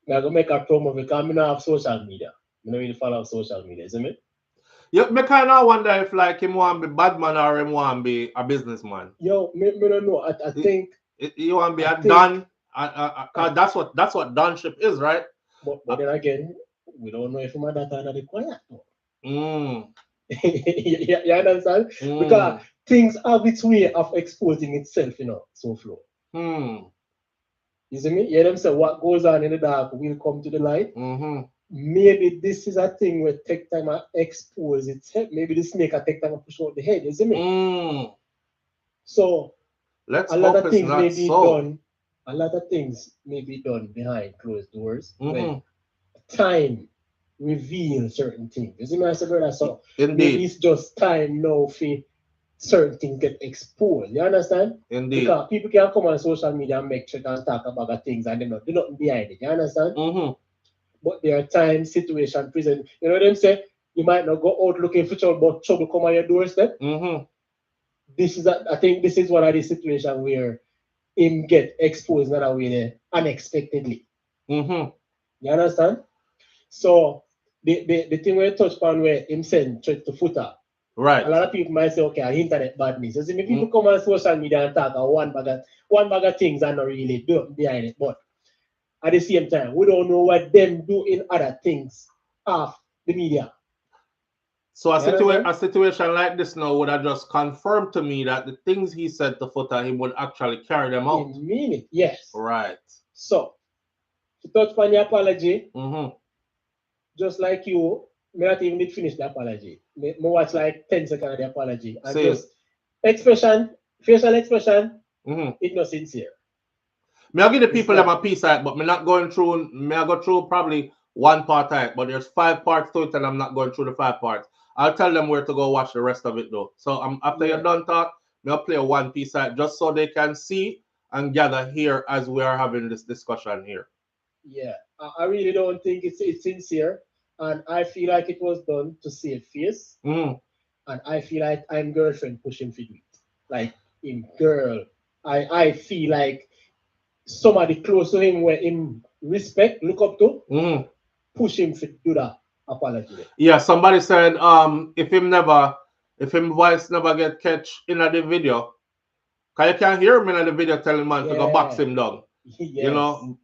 Speaker 3: I'm going to make a promo because I don't have social media. I don't really follow social media, isn't it?
Speaker 1: Yeah, me kind of wonder if like him want to be bad man or him want to be a businessman.
Speaker 3: Yo, me don't know. I think...
Speaker 1: You want to be a Don? Cause that's what Donship is, right?
Speaker 3: But then again, we don't know if my data are the quiet. You understand? Because things have its way of exposing itself, you know, SouFLoTV. You see me? Yeah, them say what goes on in the dark will come to the light.
Speaker 1: Mm-hmm.
Speaker 3: Maybe this is a thing where take time to expose its head. Maybe the snake will take time to push out the head. You see me? So
Speaker 1: Let's
Speaker 3: a lot
Speaker 1: hope
Speaker 3: of
Speaker 1: it's
Speaker 3: things may
Speaker 1: not
Speaker 3: be
Speaker 1: so.
Speaker 3: done. A lot of things may be done behind closed doors when time reveals certain things. You see me? I said, brother, so maybe it's just time now for certain things get exposed. You understand?
Speaker 1: Indeed.
Speaker 3: Because people can come on social media and make shit and talk about things and they do nothing behind it. You understand? But there are times, situation, present. You know what I'm saying? You might not go out looking for trouble, but trouble come on your doorstep. This is, I think, this is one of the situations where him get exposed in a way there unexpectedly. You understand? So the thing where you touch upon where him send threat to footer.
Speaker 1: Right.
Speaker 3: A lot of people might say, okay, internet badness. You see, people come on social media and talk about one bag of things and not really do behind it. But at the same time, we don't know what them do in other things off the media.
Speaker 1: So a situation like this now would have just confirmed to me that the things he said to Footer, he would actually carry them out.
Speaker 3: He mean it, yes.
Speaker 1: Right.
Speaker 3: So, to touch upon the apology, just like you, may not even finish the apology. Me watch like 10 seconds of the apology. And just expression, facial expression, it's not sincere.
Speaker 1: May I give the people them a piece of it, but me not going through, may I go through probably one part of it, but there's 5 parts to it and I'm not going through the 5 parts. I'll tell them where to go watch the rest of it though. So after you're done talk, I'll play one piece of it just so they can see and gather here as we are having this discussion here.
Speaker 3: Yeah, I really don't think it's sincere, and I feel like it was done to save face. And I feel like I'm girlfriend pushing for it. Like in girl, I feel like somebody close to him where him respect, look up to, push him to do that apology.
Speaker 1: Yeah, somebody said if him voice never get catch in the video, cause you can't hear him in the video telling man to go box him down.
Speaker 3: Yes.
Speaker 1: You know,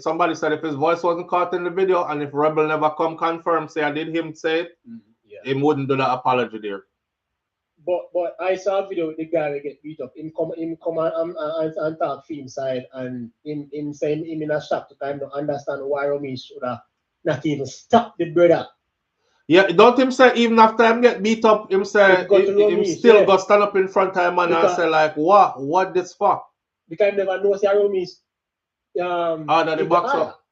Speaker 1: somebody said if his voice wasn't caught in the video and if Rebel never come confirm say I did him say it, he wouldn't do the apology there.
Speaker 3: But I saw a video with the guy that get beat up. Him come and talk for him side and him saying him in a shock to kind of understand why Romeich should have not even stop the brother.
Speaker 1: Yeah, don't him say even after him get beat up, him say him still go stand up in front of him and say like what this for?
Speaker 3: Because he never knows Romeich
Speaker 1: the box up.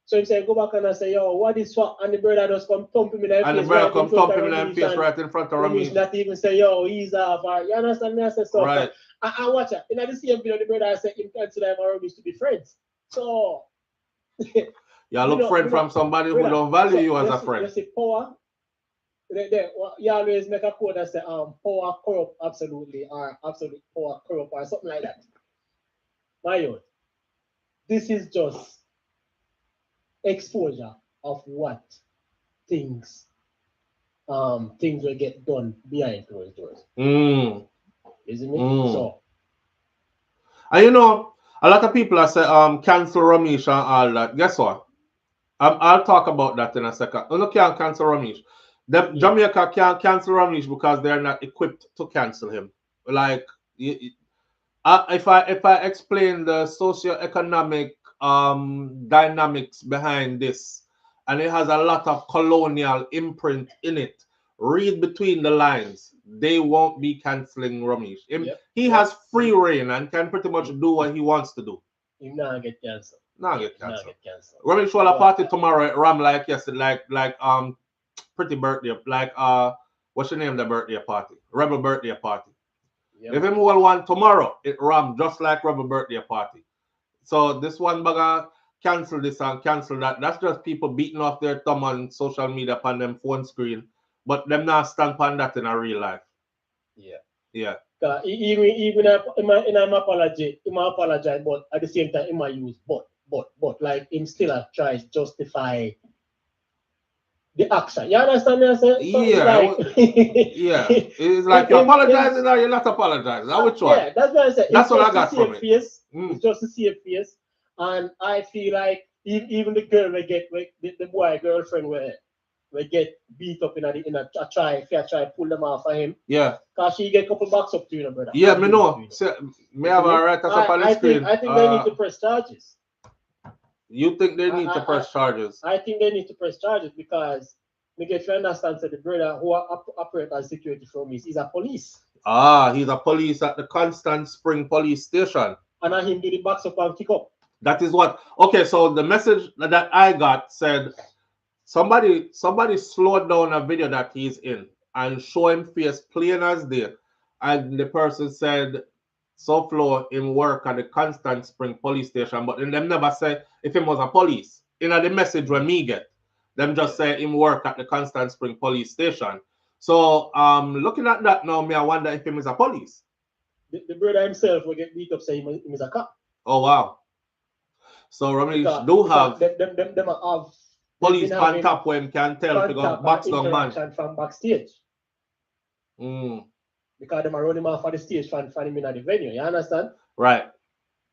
Speaker 3: So he said, go back and I say, yo, what is for? And the brother just come thump him in the face.
Speaker 1: And the brother come thump him in the face right in front of Ramish.
Speaker 3: Not even say, yo, he's off. You understand me? I said, so.
Speaker 1: Right.
Speaker 3: I watch it. In the same video, the brother I said, him consider him and Ramish to be friends. So.
Speaker 1: You look friend from somebody who don't value you as a friend.
Speaker 3: You see, power. You always make a quote that say, power corrupt absolutely, or absolute power corrupt, or something like that. My youth, this is just exposure of what things will get done behind closed doors. Isn't it? So,
Speaker 1: and you know, a lot of people are say cancel Romeich and all that. Guess what? I'll talk about that in a second. You can't cancel Romeich. Jamaica can't cancel Romeich because they're not equipped to cancel him. Like if I explain the socio-economic dynamics behind this, and it has a lot of colonial imprint in it, read between the lines. They won't be canceling Romeich. He has free reign and can pretty much do what he wants to do.
Speaker 3: He not get cancelled.
Speaker 1: Not get cancelled. Romeich will have a party tomorrow at Ram like yesterday, like pretty birthday, like what's your name? The birthday party, Rebel birthday party. Yep. If him will want tomorrow, it Ram just like Rebel birthday party. So this one bugger cancel this and cancel that. That's just people beating off their thumb on social media upon them phone screen, but them not stand upon that in a real life. Yeah.
Speaker 3: Even in an apology, he might apologize, but at the same time, he might use but like him still tries to justify the action. You understand me? So
Speaker 1: yeah. It's like you're apologizing or you're not apologizing. Which one?
Speaker 3: Yeah, that's what I said.
Speaker 1: That's what I got from it.
Speaker 3: It's just to see a face. And I feel like even the girl will get the boy girlfriend will we get beat up in a try pull them off of him.
Speaker 1: Yeah.
Speaker 3: Cause she get a couple bucks up to you, brother.
Speaker 1: Yeah, me know. Me have a right up on the screen.
Speaker 3: I think they need to press charges.
Speaker 1: You think they need to press charges?
Speaker 3: I think they need to press charges because we get to understand that the brother who operate as security for me is a police.
Speaker 1: Ah, he's a police at the Constant Spring Police Station.
Speaker 3: And I him do the backs up and kick up.
Speaker 1: That is what. Okay, so the message that I got said somebody slowed down a video that he's in and show him face plain as day. And the person said SouFlo him work at the Constant Spring Police Station, but then them never say if him was a police. In the message when me get, them just say him work at the Constant Spring Police Station. So looking at that now, me I wonder if him is a police.
Speaker 3: The brother himself will get beat up saying him is a cop.
Speaker 1: Oh wow. So Ramish do have
Speaker 3: them have
Speaker 1: police on top when can tell if you go box down man
Speaker 3: from backstage.
Speaker 1: Mm.
Speaker 3: Because them are running off of the stage for him in the venue, you understand?
Speaker 1: Right.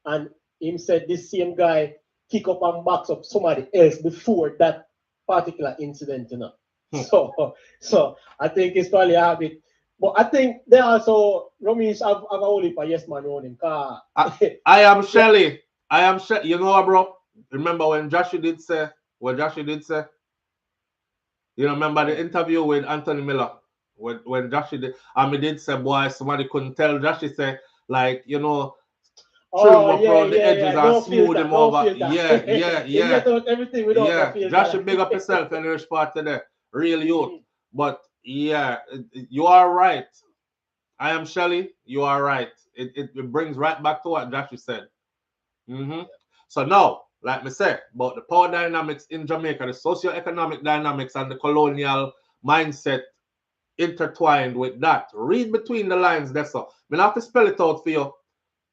Speaker 3: And him said this same guy kick up and box up somebody else before that particular incident, you know. So I think it's probably a habit. But I think they also Romeich have a whole heap of yes man on him.
Speaker 1: I am Shelly. I am Shelly. You know, bro. Remember when Joshua did say? You know, remember the interview with Anthony Miller when Joshua did? He did say, boy, somebody couldn't tell. Joshua said, like, you know, trim up around the edges and smooth them over. Yeah.
Speaker 3: Everything without the
Speaker 1: Joshua, big up yourself in the part today. Real youth. But yeah, you are right. I am Shelly. You are right. It brings right back to what Joshua said. So now, like me say, about the power dynamics in Jamaica, the socio-economic dynamics and the colonial mindset intertwined with that. Read between the lines, that's all. I have to spell it out for you.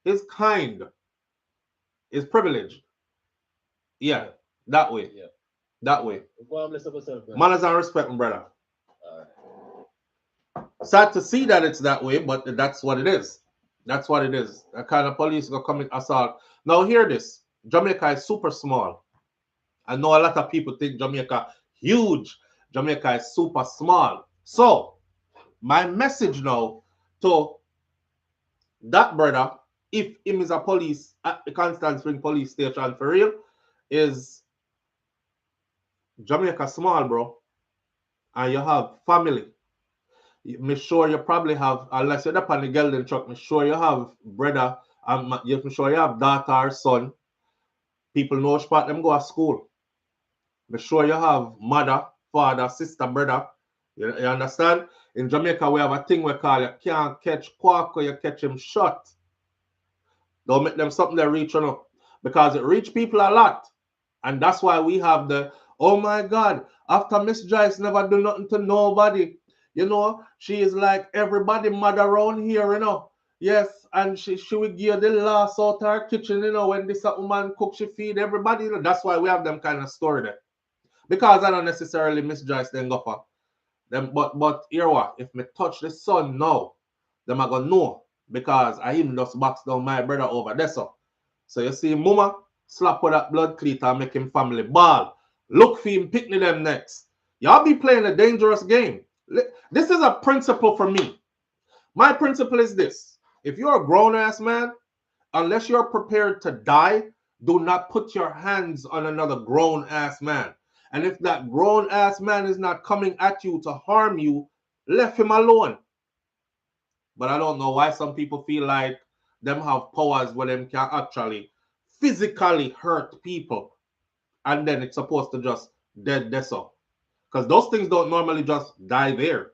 Speaker 1: Is kind. Is privileged. Yeah, that way.
Speaker 3: Yeah.
Speaker 1: That way.
Speaker 3: Yourself,
Speaker 1: manners and respect, my brother. Sad to see that it's that way, but that's what it is. That's what it is. A kind of police go commit assault. Now hear this. Jamaica is super small. I know a lot of people think Jamaica huge. Jamaica is super small. So my message now to that brother, if him is a police at the Constant Spring Police Station for real, is Jamaica small, bro. And you have family. Me sure you probably have, unless you're up on the gelding truck, me sure you have brother, and you sure you have daughter or son. People know which part them go to school. Me sure you have mother, father, sister, brother. You understand? In Jamaica, we have a thing we call you can't catch quack or you catch him short. Don't make them something that reach on up. Because it reach people a lot. And that's why we have the, oh my God, after Miss Joyce never do nothing to nobody. You know, she is like everybody mother around here, you know. Yes, and she will give the last out of her kitchen, you know, when this woman cook, she feed everybody. You know, that's why we have them kind of story there. Because I don't necessarily Miss Joyce then go for them, but here what? If me touch the sun now, them I gonna know. Because I even just box down my brother over there. So you see mama slap with that blood cleat and make him family ball. Look for him picking them next. Y'all be playing a dangerous game. This is a principle for me. My principle is this. If you're a grown-ass man, unless you're prepared to die, do not put your hands on another grown-ass man. And if that grown-ass man is not coming at you to harm you, leave him alone. But I don't know why some people feel like them have powers where them can actually physically hurt people. And then it's supposed to just dead so. Because those things don't normally just die there.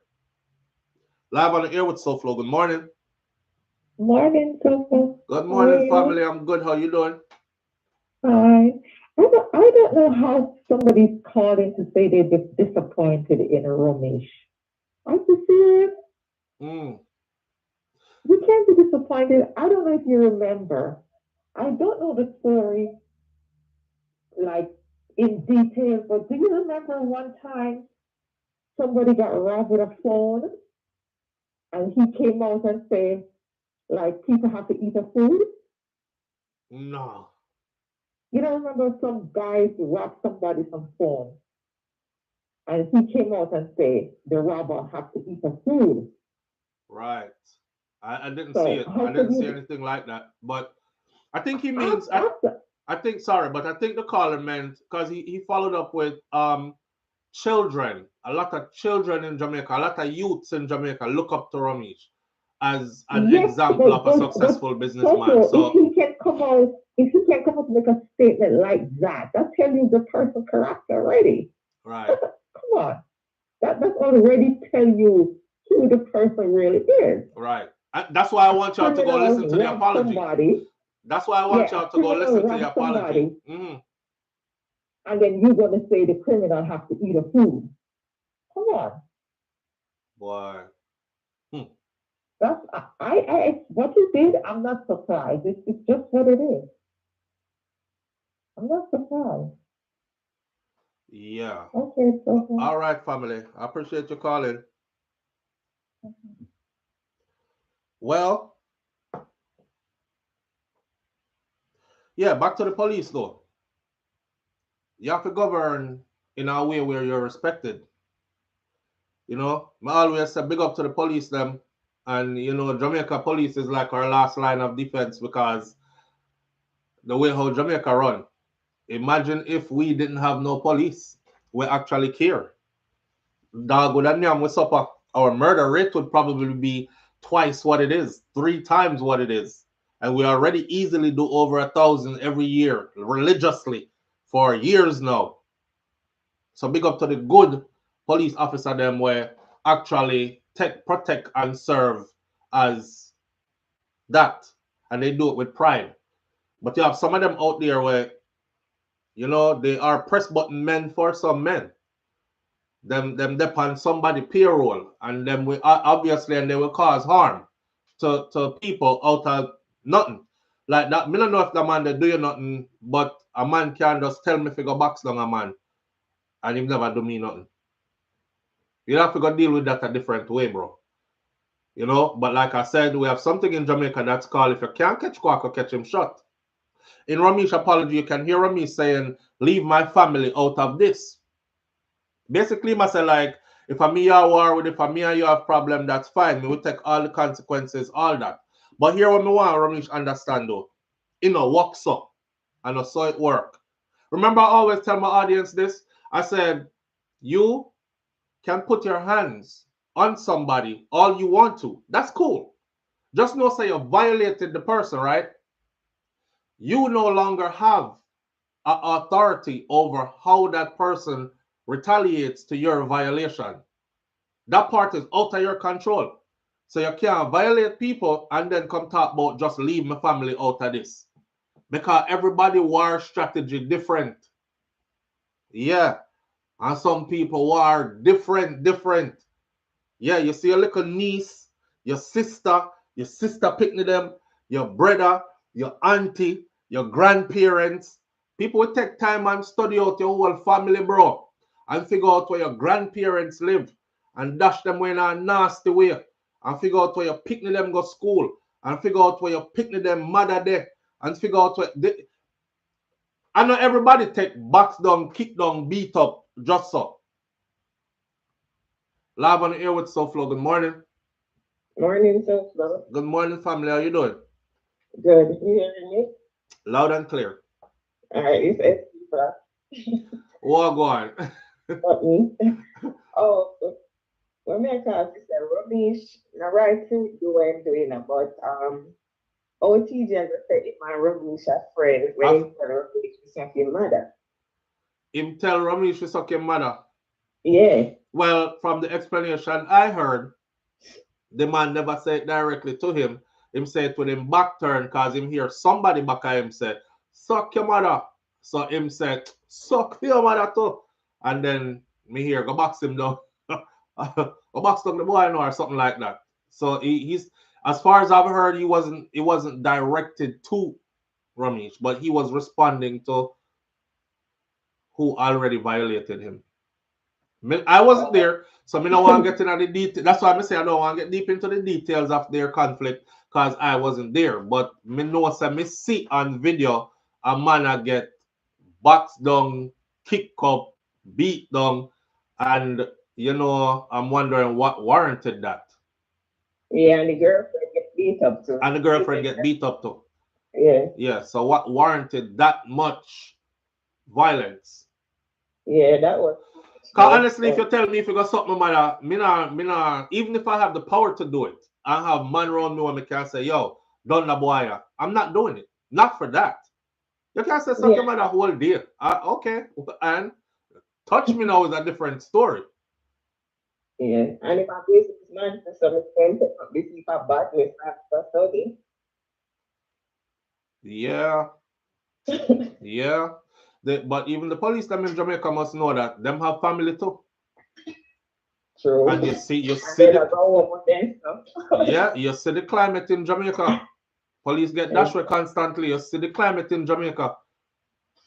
Speaker 1: Live on the air with SouFlo. Good morning.
Speaker 4: Morning, SouFlo.
Speaker 1: Good morning, family. I'm good. How you doing?
Speaker 4: Hi. I don't know how somebody's calling to say they're disappointed in Romeich. Are you serious? We can't be disappointed. I don't know if you remember. I don't know the story like in detail, but do you remember one time somebody got robbed with a phone and he came out and said, like, people have to eat a food?
Speaker 1: No.
Speaker 4: You don't remember some guys robbed somebody some phone? And he came out and said the robber have to eat a food.
Speaker 1: Right. I didn't
Speaker 4: So
Speaker 1: see it.
Speaker 4: how
Speaker 1: I
Speaker 4: could
Speaker 1: didn't see
Speaker 4: you
Speaker 1: anything like that. But I think he means I think sorry, but I think the caller meant because he followed up with children. A lot of children in Jamaica, a lot of youths in Jamaica look up to Romeich as an
Speaker 4: yes,
Speaker 1: example of a successful businessman.
Speaker 4: So
Speaker 1: So
Speaker 4: if he can come out and make a statement like that, that tells you the person's character already.
Speaker 1: right.
Speaker 4: Come on. That's already tell you who the person really is.
Speaker 1: Right. That's why I want y'all to go listen to the apology.
Speaker 4: Somebody,
Speaker 1: That's why I want y'all to go listen to the apology.
Speaker 4: And then you're going to say the criminal have to eat a food. Come on.
Speaker 1: Boy.
Speaker 4: That's what you did. I'm not surprised. It's just what it is. I'm not surprised.
Speaker 1: Yeah.
Speaker 4: Okay. So.
Speaker 1: All right, family. I appreciate you calling. Well, yeah, back to the police though. You have to govern in a way where you're respected. You know, I always say big up to the police them. And you know, Jamaica police is like our last line of defense because the way how Jamaica run. Imagine if we didn't have no police. We actually care. Dog would have with supper. Our murder rate would probably be twice what it is, 3 times what it is. And we already easily do over 1,000 every year religiously for years now. So big up to the good police officer them where actually protect and serve as that. And they do it with pride. But you have some of them out there where, you know, they are press button men for some men. Them depend somebody payroll, and them we obviously and they will cause harm to people out of nothing. Like that, me don't know if the man they do you nothing, but a man can just tell me if he go box down a man, and he never do me nothing. You have to go deal with that a different way, bro. You know, but like I said, we have something in Jamaica that's called if you can't catch Quack, catch him shot. In Ramish's apology, you can hear Ramish saying, leave my family out of this. Basically, I say like, if a me you war with, if a me and you have problem, that's fine. We will take all the consequences, all that. But here what me want Ramish understand though, you know, works up. And I saw it work. Remember, I always tell my audience this. I said, you can put your hands on somebody all you want to. That's cool. Just know say you violated the person, right? You no longer have authority over how that person retaliates to your violation. That part is out of your control. So you can't violate people and then come talk about just leave my family out of this. Because everybody war strategy different. Yeah. And some people war different. Yeah, you see your little niece, your sister picking them, your brother, your auntie, your grandparents. People will take time and study out your whole family, bro, and figure out where your grandparents live and dash them in a nasty way and figure out where your picnic them go school and figure out where your picnic them mother there and figure out where they... I know everybody take box down, kick down, beat up, just so. Live on the air with SouFLo. Good morning.
Speaker 4: Morning, SouFLo.
Speaker 1: Good morning, family. How you doing?
Speaker 4: Good. You hearing me?
Speaker 1: Loud and clear.
Speaker 4: All right, it's SC.
Speaker 1: What go on?
Speaker 4: What me? Oh, when me call sister Romeich, now right through you went doing about OTJ just said if my Romeich a friend when he tell Romeich to suck your mother.
Speaker 1: Him tell Ramish to suck your mother.
Speaker 4: Yeah.
Speaker 1: Well, from the explanation I heard, the man never said it directly to him. Him said it with him back turn because him hear somebody back at him said, suck your mother. So him said, suck your mother too. And then me hear, go box him down. Go box down the boy now or something like that. So he's, as far as I've heard, he wasn't directed to Romeich, but he was responding to who already violated him. I wasn't there, so I don't want to get into the details. That's why I say I don't want to get deep into the details of their conflict because I wasn't there. But me know say me see on video a man get boxed down, kicked up, beat down, And you know, I'm wondering what warranted that.
Speaker 4: Yeah, and the girlfriend get beat up too.
Speaker 1: And the girlfriend get beat up too.
Speaker 4: Yeah.
Speaker 1: Yeah. So what warranted that much violence?
Speaker 4: Yeah, that was.
Speaker 1: Cause honestly, if you tell me if you got something matter, me nah, even if I have the power to do it, I have man around me when I can say, yo, done the boy. I'm not doing it. Not for that. You can't say something about the whole deal. Okay. And touch me now is a different story.
Speaker 4: Yeah. And if I base this man to some extent, this is a bad way for study.
Speaker 1: Yeah. Yeah. But even the police them in Jamaica must know that them have family too.
Speaker 4: True.
Speaker 1: And you see
Speaker 4: Yeah,
Speaker 1: you see the climate in Jamaica. Police get dashed with constantly. You see the climate in Jamaica.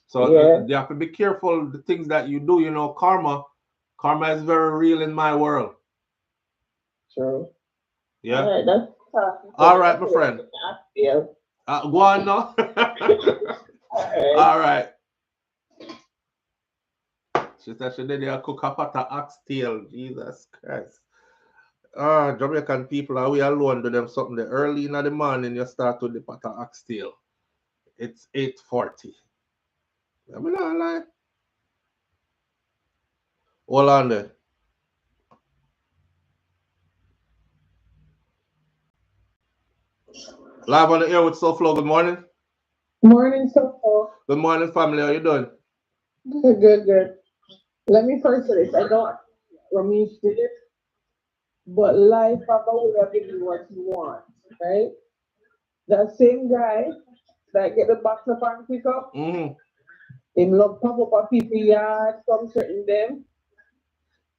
Speaker 1: So you have to be careful the things that you do. You know, karma is very real in my world.
Speaker 4: True.
Speaker 1: Yeah.
Speaker 4: All
Speaker 1: right, my friend. Go on now. All right. She said she did cook a pot of oxtail. Jesus Christ. Jamaican people, are we alone do them something the early in the morning you start with the pot of oxtail. It's 8:40. I mean, I lie. Hold on there. Live on the air with SouFLo. Good morning.
Speaker 5: Morning, SouFLo.
Speaker 1: Good morning, family. How you doing?
Speaker 5: Good. Let me first say this. I don't Ramish did it, but life have a way of giving you what you want, right? That same guy that get the box up and pick up, him love pop up a people yard, come threaten them.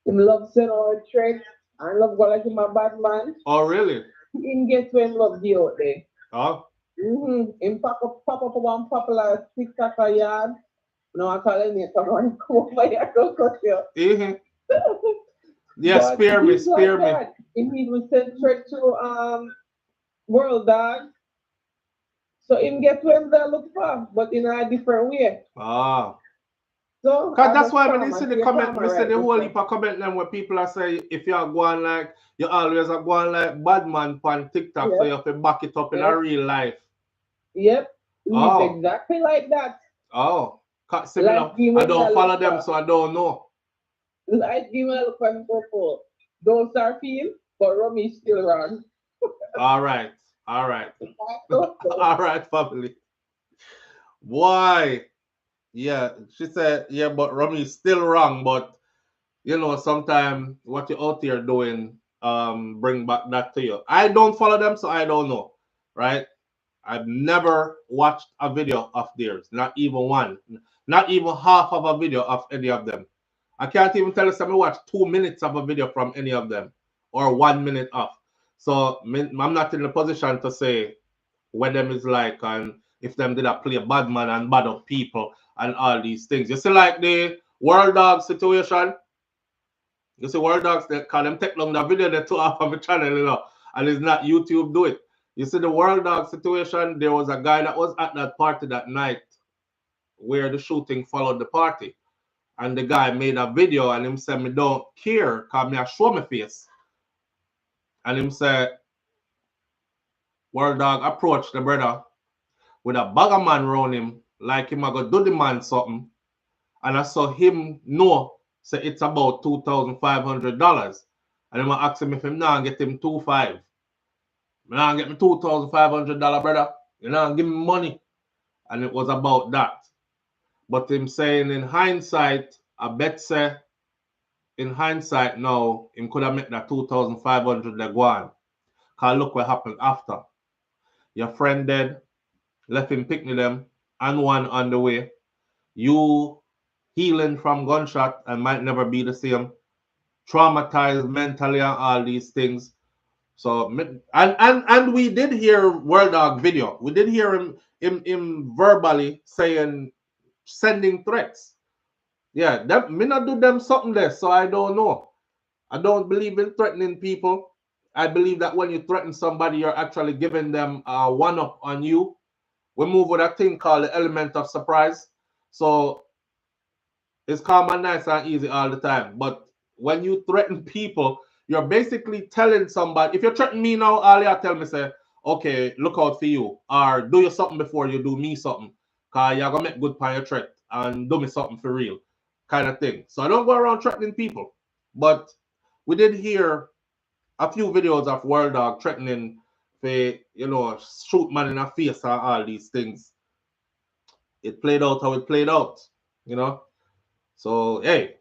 Speaker 5: Him love send out a threat and love go like him a bad man.
Speaker 1: Oh, really?
Speaker 5: Him get to him love be out there.
Speaker 1: Oh.
Speaker 5: Him pop up one popular TikTok yard. No, I call him someone come over here, go cut you.
Speaker 1: Yeah,
Speaker 5: but
Speaker 1: spare me.
Speaker 5: Him even sent threat to World Dog. So him get to him there look for, but in a different way. So
Speaker 1: because that's why when you see the comment, we see the whole heap of comment them where people are saying if you are going like you always are going like bad man on TikTok, so you have to back it up in a real life.
Speaker 5: Yep. It's exactly like that.
Speaker 1: I don't follow them, so I don't know.
Speaker 5: Like give me a look on purple. Don't start feeling, but Romeich still run.
Speaker 1: All right. All right, family. Why? Yeah, she said, yeah, but Romeich is still wrong, but you know, sometimes what you're out here doing bring back that to you. I don't follow them, so I don't know. Right? I've never watched a video of theirs, not even one, not even half of a video of any of them. I can't even tell you somebody watch 2 minutes of a video from any of them or 1 minute of. So I'm not in a position to say what them is like and if them did I play bad man and bad up people and all these things. You see like the World Dog situation? You see World Dogs, they call them take long the video they took off of the channel, you know, and it's not YouTube do it. You see the World Dog situation, there was a guy that was at that party that night where the shooting followed the party. And the guy made a video and him said, me don't care, cause me I show my face. And him said, World Dog approached the brother with a bag of man around him, like him I go do the man something. And I saw him know, say it's about $2,500. And him asked him if him now get him $2,500. Now get me $2,500, brother. You know, give me money. And it was about that. But him saying in hindsight, I bet say in hindsight now, him could have made that $2,500 they go on. Cause look what happened after. Your friend dead, left him picking them, and one on the way. You healing from gunshot and might never be the same. Traumatized mentally and all these things. So and we did hear World Dog video. We did hear him verbally saying sending threats. Yeah, me not do them something there, so I don't know. I don't believe in threatening people. I believe that when you threaten somebody, you're actually giving them a one-up on you. We move with a thing called the element of surprise. So it's calm and nice and easy all the time. But when you threaten people, you're basically telling somebody, if you threaten me now, all you tell me say, okay, look out for you, or do you something before you do me something, because you're going to make good by your threat and do me something for real, kind of thing. So I don't go around threatening people. But we did hear a few videos of World Dog threatening to, shoot man in the face and all these things. It played out how it played out, So, hey.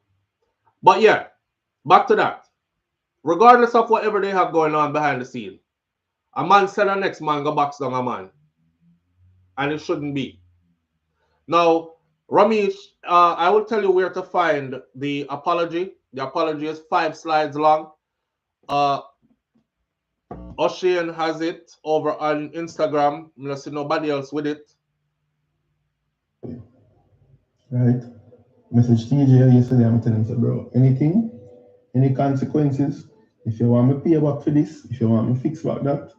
Speaker 1: But yeah, back to that. Regardless of whatever they have going on behind the scene, a man said the next man go box down a man. And it shouldn't be. Now, Ramish, I will tell you where to find the apology. The apology is 5 slides long. Ocean has it over on Instagram. I don't see nobody else with it.
Speaker 6: Right? Message TJ yesterday, I'm telling him, bro, anything, any consequences, if you want me pay back for this, if you want me fix back that,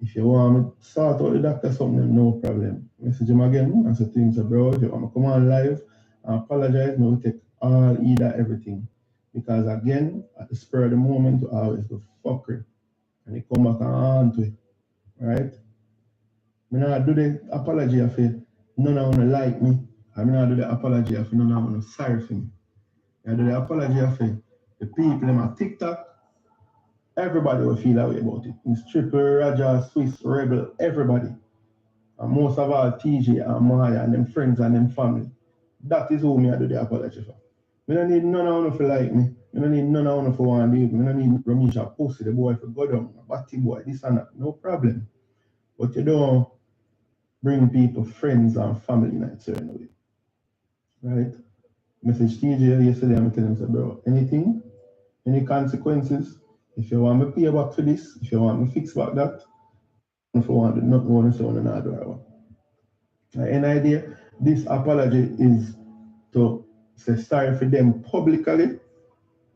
Speaker 6: if you want me sort out the doctor something, no problem. Message him again and say to him, bro, if you want me come on live and apologize, no, take all either everything. Because again, at the spur of the moment, we always go fuckery. And he come back and on to it. Right? I not do the apology if none of them like me. I not do the apology if none of them sorry for me. I do the apology if the people in my TikTok, everybody will feel that way about it. It's Triple, Raja, Swiss, Rebel, everybody. And most of all, TJ and Maya and them friends and them family. That is who me I do the apology for. I don't need none of them to like me. I don't need none of them to want to deal with me. I don't need Romeich a pussy, the boy for go down, a batty boy, this and that. No problem. But you don't bring people, friends and family in a certain way. Right? Message TJ yesterday, I'm telling him, bro, anything, any consequences, if you want me pay back for this, if you want me fix back that, if you want to not go on so on another one. Any idea? This apology is to say sorry for them publicly.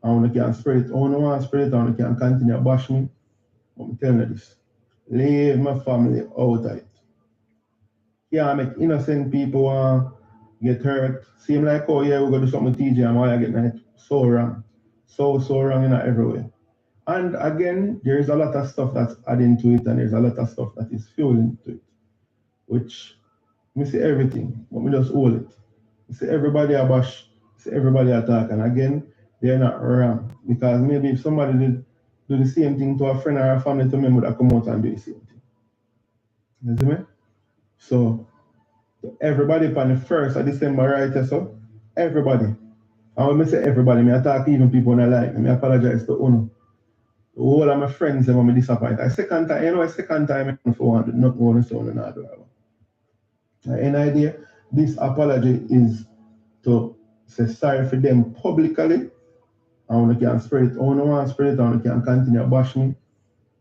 Speaker 6: I want to can spread it. I want to spread it. I want to can continue to bash me. I'm telling you this. Leave my family out of it. Can't make innocent people get hurt. Seem like, oh yeah, we're going to do something with TJ and why I get that so wrong. So wrong in every way. And again, there's a lot of stuff that's adding to it and there's a lot of stuff that is fueling to it. Which, I see everything, but we just hold it. I see everybody a bash, I see everybody attack, and again, they're not wrong. Because maybe if somebody did do the same thing to a friend or a family to me, would have come out and do the same thing. You see me? So, everybody on the 1st of December, right? So, everybody. And when I say everybody, I talk even people when I like me. I apologize to Uno. All of my friends when I disappoint. A second time I want to not want to sound another. Any idea? This apology is to say sorry for them publicly. I want to can spread it. I want to spread it. I want to can continue to bash me.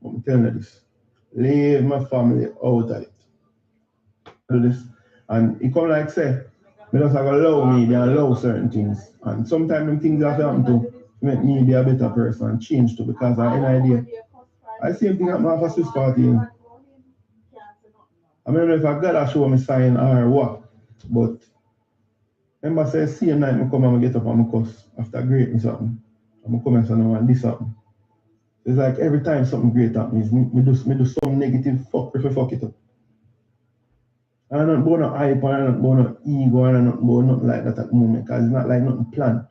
Speaker 6: I'm telling you this. Leave my family out of it. Do this. And it come like say, they just have allow me, they allow certain things. And sometimes them things have to happen to make me be a better person and change too because I have any idea. I same thing happened after Swiss party. I don't know if I got to show me sign or what, but remember say same night I come and I get up and I cuss after great me something. I'm come and say no and this happen. It's like every time something great happens, me do some negative fuck if I fuck it up. I don't know no hype, I don't know no ego, I don't know nothing like that at the moment, because it's not like nothing planned.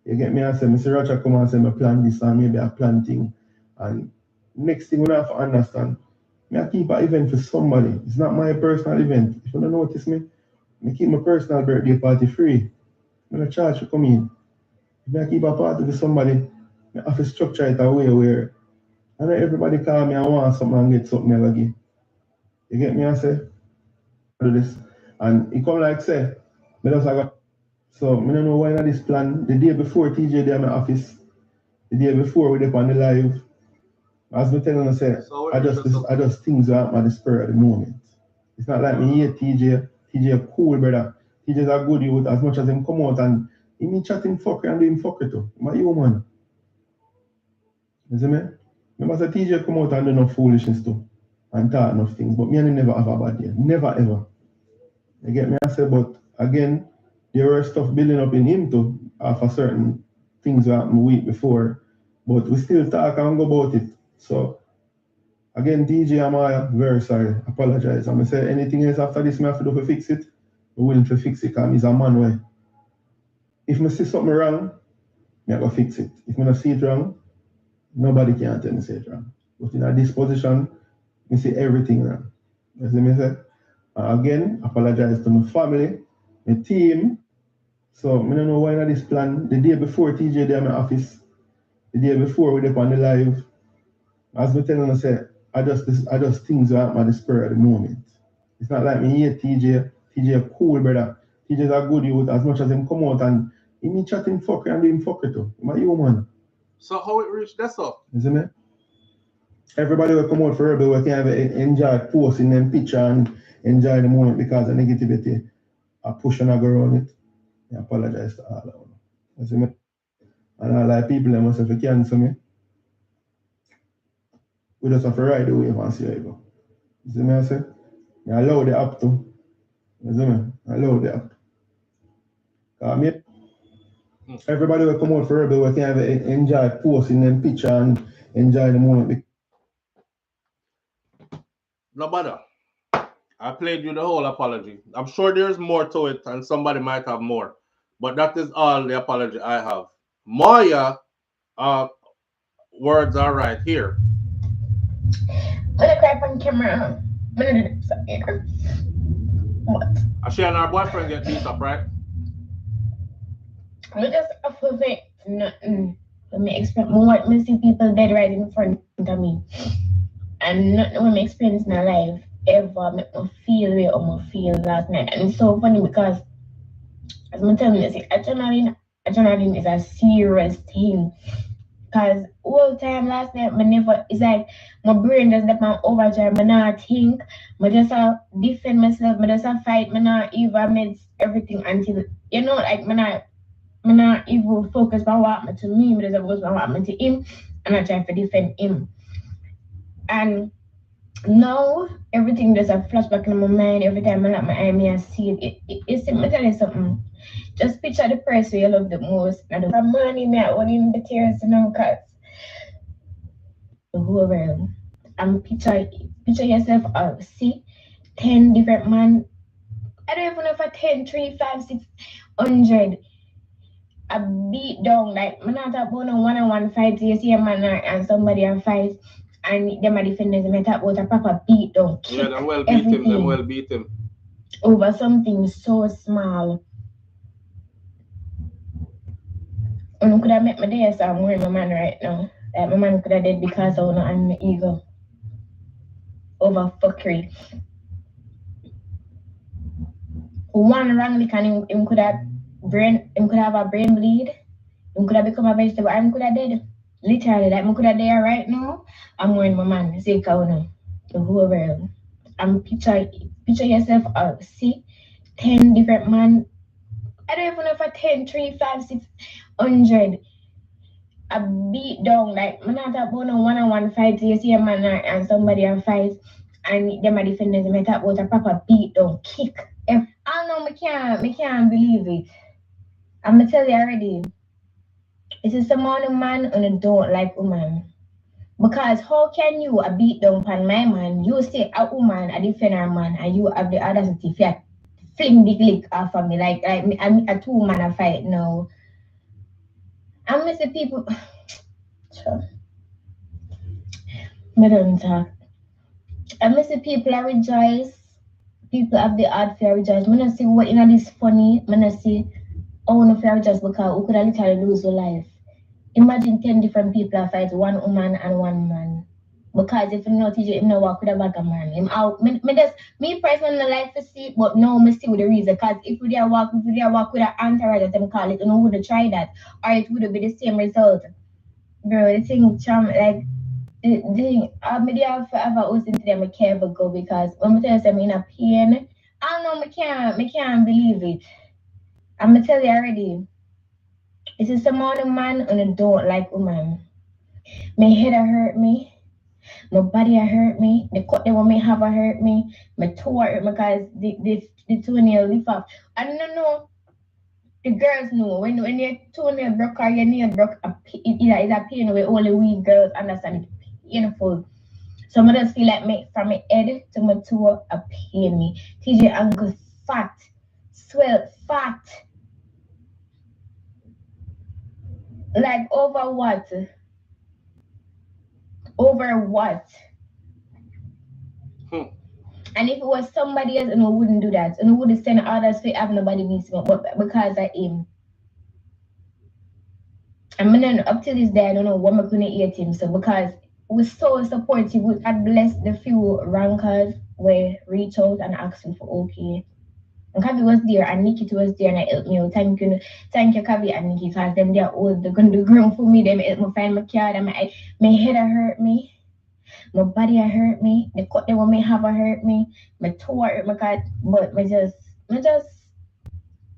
Speaker 6: You get me? I say, Mr. Rocha come and say, I plan this and maybe I plan thing. And next thing we have to understand, I keep an event for somebody. It's not my personal event. If you don't notice me, I keep my personal birthday party free. I'm not charge to come in. If I keep a party for somebody, I have to structure it a way where I know everybody call me and want something and get something I give. You get me? I say, do this. And it come like say, I just got, so I don't know why this plan. The day before TJ there in my office, the day before we did on the live, as me telling you, say, I just things that happen at the spur of the moment. It's not like me hate TJ. TJ cool brother. TJ's a good youth as much as him come out and he me chatting fucker and doing fucker too. My human. You see me? Remember say TJ come out and do no foolishness too. And talk enough things. But me and him never have a bad day. Never ever. You get me? I say, but again, there were stuff building up in him too, of a certain things that happened a week before, but we still talk and go about it. So again, DJ, I'm very sorry. Apologize. I'm gonna say anything else after this, I have to do to fix it. I'm willing to fix it because he's a man way. If I see something wrong, I have to fix it. If I don't see it wrong, nobody can tell me say it wrong. But in this position, I see everything wrong. You see me say? Again, apologize to my family, my team. So I don't know why in this plan. The day before TJ there in my office, the day before we did on the live, as I telling you, say, I just things that happen at the spur at the moment. It's not like me here, TJ. TJ a cool brother. TJ's a good youth. As much as him come out and he chatting fucker and doing fucker too. I'm a human.
Speaker 1: So how it reached that up?
Speaker 6: You see me? Everybody will come out for Rebel, we can have enjoy posting them picture and enjoy the moment because of negativity. I push and I go around it. I apologize to all of them. You see me? And all like people, they must have to cancel me. We just have to ride the wave and see how it go. You see me? I say? I allow the app to. You see me? I allow the app. Everybody will come out for Rebel, we can have enjoy posting them picture and enjoy the moment.
Speaker 1: No matter. I played you the whole apology. I'm sure there's more to it and somebody might have more. But that is all the apology I have. Maya, words are right here.
Speaker 7: I'm gonna cry on camera. I'm gonna do something. What?
Speaker 1: She and her boyfriend get beat up, right?
Speaker 7: I just feel like nothing. Let me expect more. I see people dead right in front of me. And nothing when I experience in my life ever make me feel the way I feel last night. And it's so funny because as I'm telling you, adrenaline is a serious thing. Because all time last night, it's like my brain doesn't have my overdrive. I not think. I just defend myself. I just fight. I not even miss everything until, like I not even focus on what happened to me. I just focus on what happened to him. And I try to defend him. And now everything there's a flashback in my mind. Every time I look my eye, I see it. It's me tell you something. Just picture the person you love the most. And the money me out in the tears and because the whole world. And picture yourself see 10 different man. I don't even know if 10, 3, 5, 6, 100. I beat down like I'm not about no one-on-one fight. You see a man and somebody and fight. And them are defenders, they talk about a proper beat down.
Speaker 1: Yeah, them well beat him, them well beat him.
Speaker 7: Over something so small. And could have met my day, so I'm wearing my man right now. Like my man could have dead because of my ego. Over fuckery. One wrongly can him could have a brain bleed. Him could have become a vegetable. I could have dead. Literally, like I could have there right now. I'm wearing my man. See the whole world. I'm picture yourself see 10 different man. I don't even know if 10, 3, 5, 6, 100. I beat down like I'm not about no one-on-one fight. You see a man and somebody and fight and them are defenders, they talk about a proper beat down, kick. I know I can't believe it. I'm gonna tell you already. It's a amount of man and don't like woman. Because how can you beat down upon my man? You say a woman a defend her man and you have the audacity to fling the click off of me like a two man a fight now. I miss the people. I don't talk. I miss the people I rejoice. People have the art for rejoice. I don't see what this funny. I don't see how no fear rejoice because we could literally lose your life. Imagine 10 different people that fight one woman and one man. Because if you know TJ, him no walk with a bag of man. Him out. Me personally like to see it, but no, me see with the reason. Because if we dare walk with an entourage, as them call it, you know, would have tried that. Or it would have been the same result. Bro, the thing, like, the thing, I have forever listen to them, I can't ever go because when I tell you I'm in a pain, I don't know, I can't believe it. I'm going to tell you already. It's just amount of man and I don't like woman. My head hurt me. My body hurt me. The cut they want me have hurt me. My toe hurt me because the toenail lift up. I don't know. the girls know when your toenail broke or your nail broke, it's a pain where only we girls understand it's painful. So I just feel like from my head to my toe, a pain me. TJ ankle fat, swell, fat. Like over what? Over what? And if it was somebody else, and I wouldn't do that, and I wouldn't send others to have nobody miss me, but because I am. I'm gonna up to this day, I don't know what I'm gonna eat him. So because we're so supportive, we had blessed the few rankers where reach out and ask me for okay. And Kavi was there and Nikki was there and I helped me out. Thank you Kavi and Nikki, because them they're old, they're gonna do ground for me, them help me find my card and my head hurt me. My body hurt me. The cut that me have hurt me. My toe hurt my cut. But I just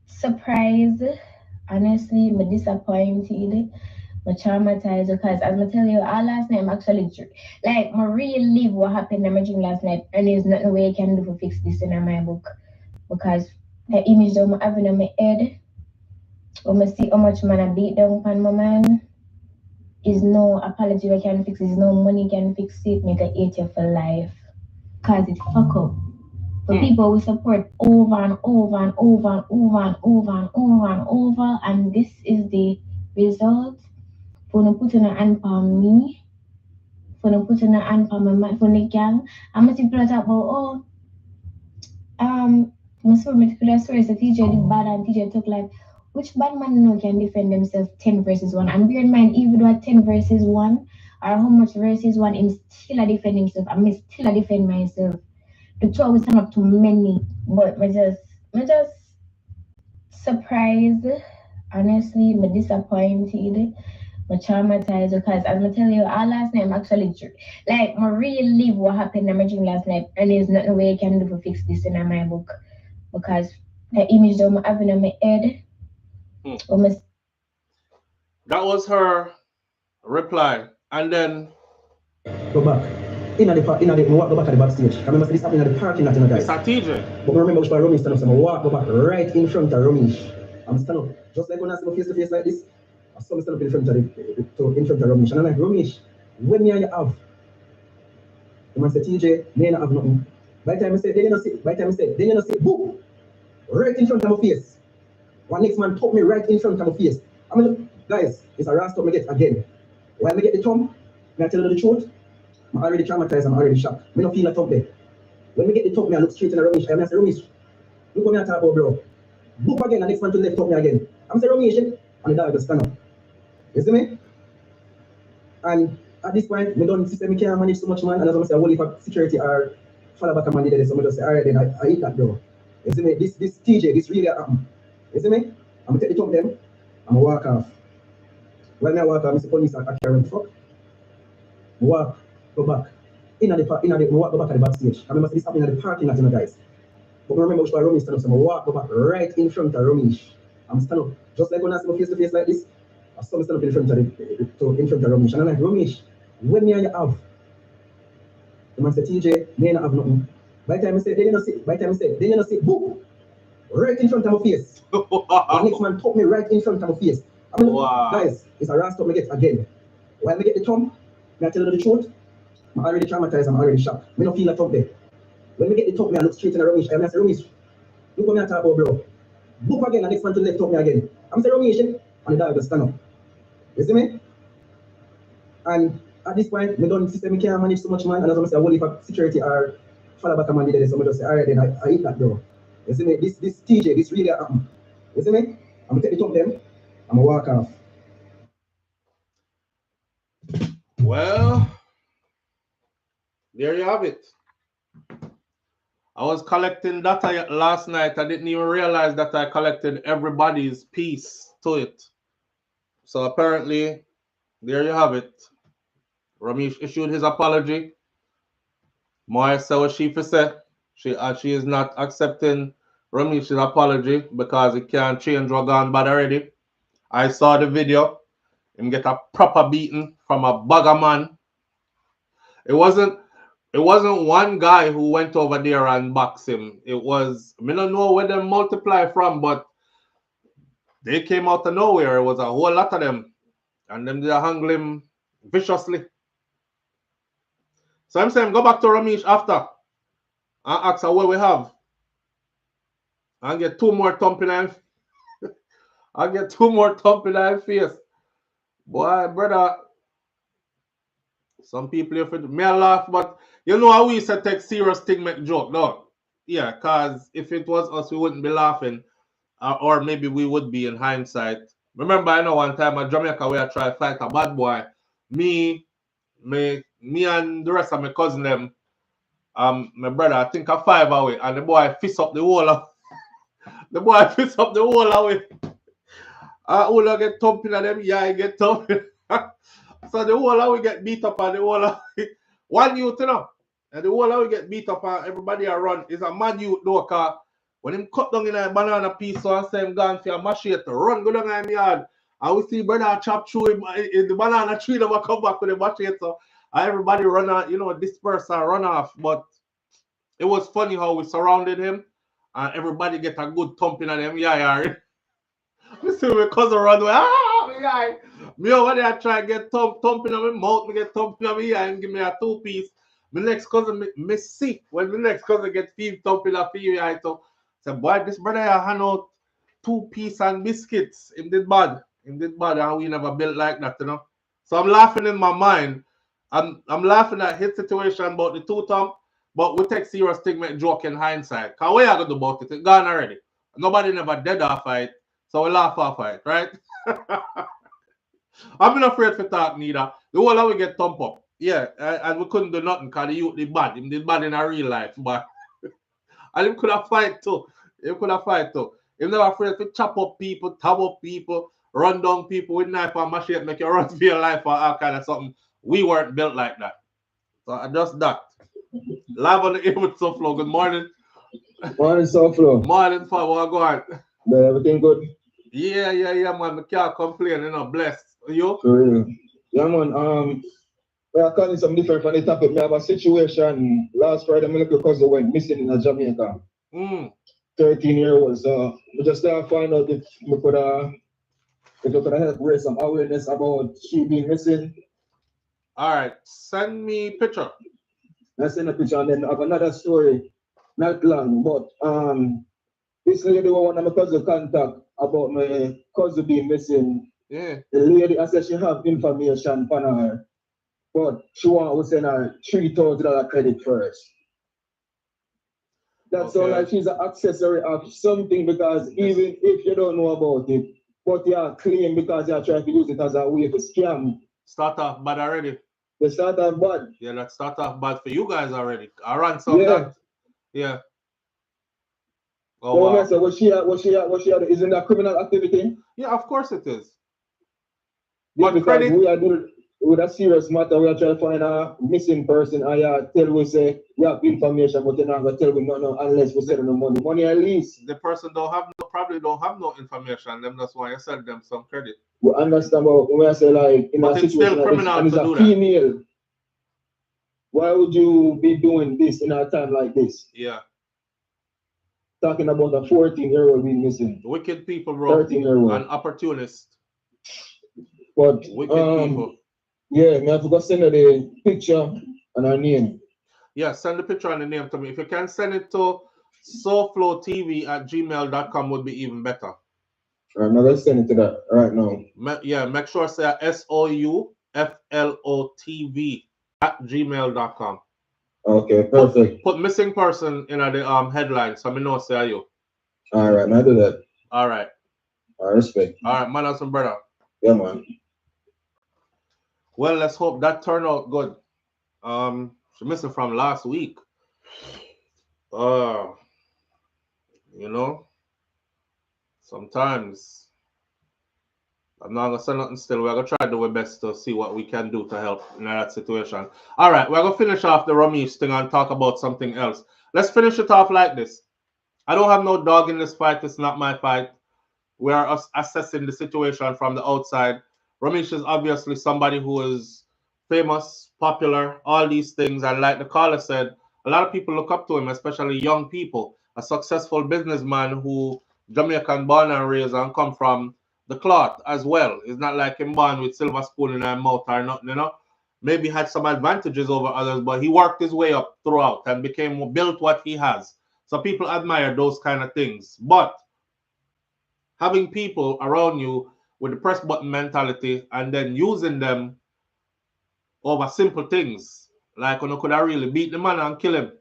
Speaker 7: surprised. Honestly, I'm disappointed. I'm traumatized because as I tell you, all last night I'm actually like my real live what happened in my dream last night, and there's nothing way I can do to fix this in my book. Because the image that I'm having in my head, when I see how much man I beat down upon my man, is no apology I can fix it, is no money can fix it, make I hate you for life. Cause it fuck up. But people will support over and over and over and over and over and over and over, and this is the result. For no putting a hand on me, for no putting a hand on my for the gang. I'm not people talk about my story is a teacher did bad and teacher took like which bad man no can defend themselves 10 versus 1. And bear in mind, even though 10 versus 1 or how much versus 1, him still a defend himself. I may still a defend myself. The two will stand up to many, but I just surprised. Honestly, I'm disappointed. I'm traumatized because as I tell you, all last night I'm actually like my real live what happened in my dream last night, and there's nothing way I can do to fix this in my book. Because the image that I'm having in my head.
Speaker 1: That was her reply. And then
Speaker 8: go back. In the walk go back at the backstage. I remember this happening at the parking lot, you know, guys.
Speaker 1: It's a TJ.
Speaker 8: But I remember which part Romeich stand up, so I walk go back right in front of Romeich. I'm stand up. Just like when I see my face to face like this, I saw me stand up in front of Romeich. And I'm like, Romeich, when me and you have? The man said, TJ, me not have nothing. By the time I say, then you know see, boom! Right in front of my face. One next man took me right in front of my face. I mean, guys, it's a rust up me get again. While I get the thumb, may I tell you the truth? I'm already traumatized, I'm already shocked. I don't feel a thumb there. When we get the thumb, I look straight in the Romeich. I say, Romeich, look what I talk about, bro. Look again, the next man to the left thumb me again. I'm saying, Romeich, and the dog just stand up. You see me? And at this point, I don't see me can't manage so much, man. And as I say, I will leave for security or follow back a man there. So I just say, all right, then I eat that, bro. You see me? This TJ, this really happened. You see me? I'm going to take the thumb them, I'm going to walk off. When I walk off, I see police are carrying fuck. I walk, go back. I walk go back at the backstage. I remember this happening at the parking lot, you know, guys. But I remember which part Romeich stand up, so I walk go back right in front of Romeich. I'm stand up. Just like when I see my face to face like this, I saw me stand up in front of Romeich. And I'm like, Romeich, when me and you have? The man said, TJ, me not have nothing. By the time I say, then you know see, boom! Right in front of my face. The next man took me right in front of my face. I mean, guys, it's a rust up me get again. While I get the thumb, may I tell you the truth? I'm already traumatized, I'm already shocked. I don't feel a thumb there. When we get the thumb, I look straight in the Romeich. I say, Romeich, look what I talk about, bro. Look again, the next man to the left took me again. I'm saying, Romeich, and the dog just stand up. You see me? And at this point, I don't see me can't manage so much, man. And as I say, I will leave for security or follow back a man there. So I just say, all right, then I eat that, bro. You see me? This TJ, this really happened. You see me? I'm going to take the thumb them, I'm going to walk off.
Speaker 1: Well, there you have it. I was collecting data last night. I didn't even realize that I collected everybody's piece to it. So apparently, there you have it. Ramish issued his apology. Moya said what she said. She is not accepting Ramish's apology because it can't change what gone bad already. I saw the video. Him get a proper beating from a bugger man. It wasn't one guy who went over there and boxed him. It was, I don't know where they multiply from, but they came out of nowhere. It was a whole lot of them. And them they hang him viciously. So I'm saying go back to Ramish after and ask her what we have. And get 2 more thumping in. I get 2 more thumping in face. Boy, brother. Some people if it may laugh, but you know how we used to take serious thing make joke, no? Yeah, cause if it was us, we wouldn't be laughing. Or maybe we would be in hindsight. Remember, I know one time at Jamaica where I tried to fight a bad boy. Me and the rest of my cousin them, my brother, I think a 5 away, and the boy fist up the wall of the boy fist up the wall away. All get thumping at them, yeah, I get thumping. So the whole of we get beat up and the whole of one youth, you know. And the whole of we get beat up and everybody run. It's a mad youth though, cause when him cut down in a banana piece so and say him gone for a machete, run go down in the yard. And we see brother chop through him in the banana tree, never come back with the machete. So everybody run out, you know, disperse and run off. But it was funny how we surrounded him and everybody get a good thumping at them. Yeah. You see my cousin run away. My guy. Me over there try to get thumping on my mouth, me get thumping on me eye and give me a 2-piece. My next cousin me see when my next cousin get thumping on me eye. So say, boy, this brother hand out 2-piece and biscuits. Him did bad. And we never built like that, you know. So I'm laughing in my mind. I'm laughing at his situation about the 2 thumb, but we take serious thing make joke in hindsight. Cause what you gonna do about it? It's gone already. Nobody never dead off it. So we laugh off it, right? I'm not afraid to talk neither. The whole of we get thump up. Yeah, and we couldn't do nothing because the youth did bad. Him did bad in a real life, but and him could have fight too. Him never afraid to chop up people, tab up people, run down people with knife and machete, make you run for your life or all kind of something. We weren't built like that. So just that. Live on the air with SouFLo. Good morning.
Speaker 8: Morning, SouFLo.
Speaker 1: Morning, Father. Go on.
Speaker 8: Everything good?
Speaker 1: Yeah, man. I can't complain, you know, blessed. You?
Speaker 8: For real. Yeah, man. We are calling some different from the topic. We have a situation. Last Friday, my little cousin went missing in Jamaica. 13-year-old. So we just find out if we could help raise some awareness about she being missing.
Speaker 1: All right. Send me a picture.
Speaker 8: I send a picture and then I have another story. Not long, but this lady was one of my cousin contact about my cousin being missing.
Speaker 1: Yeah.
Speaker 8: The lady, I said she have information on her, but she want to send her $3,000 credit first. That's all like she's an accessory of something because even if you don't know about it, but you are claim because you are trying to use it as a way to scam.
Speaker 1: Start off bad already.
Speaker 8: They start off bad.
Speaker 1: Yeah, that start off bad for you guys already. I ran some that. Yeah. Oh,
Speaker 8: so wow. So was she isn't that criminal activity?
Speaker 1: Yeah, of course it is.
Speaker 8: Yeah, but because we are doing with a serious matter, we are trying to find a missing person and tell we say we have information, but you're not gonna tell we no unless we send them money. Money at least.
Speaker 1: The person probably don't have no information, then that's why I send them some credit.
Speaker 8: We understand, but when I say like in
Speaker 1: but
Speaker 8: a situation
Speaker 1: like
Speaker 8: it's a female, why would you be doing this in a time like this?
Speaker 1: Yeah.
Speaker 8: Talking about a 14-year-old being missing.
Speaker 1: Wicked people, bro.
Speaker 8: 13-year-old.
Speaker 1: An opportunist.
Speaker 8: But
Speaker 1: wicked people.
Speaker 8: Yeah, I have to send her the picture and her name.
Speaker 1: Yeah, send the picture and the name to me. If you can send it to SouFLoTV@gmail.com would be even better.
Speaker 8: All right, now let's send it to that right now.
Speaker 1: Make sure say SouFLoTV@gmail.com.
Speaker 8: Okay, perfect.
Speaker 1: Put missing person in the headline so I know say you.
Speaker 8: All right, now do that.
Speaker 1: All right.
Speaker 8: All right, respect.
Speaker 1: All right, man, that's some brother.
Speaker 8: Yeah, man.
Speaker 1: Well, let's hope that turned out good. She missing from last week. You know, sometimes I'm not gonna say nothing still. We're gonna try to do our best to see what we can do to help in that situation. All right, we're gonna finish off the Ramish thing and talk about something else. Let's finish it off like this. I don't have no dog in this fight. It's not my fight. We are assessing the situation from the outside. Ramish is obviously somebody who is famous, popular, all these things. And like the caller said, a lot of people look up to him, especially young people. A successful businessman who Jamaican born and raised and come from the cloth as well. It's not like him born with silver spoon in his mouth or nothing, you know. Maybe had some advantages over others, but he worked his way up throughout and became built what he has. So people admire those kind of things. But having people around you with the press button mentality and then using them over simple things, like when you could have really beat the man and kill him.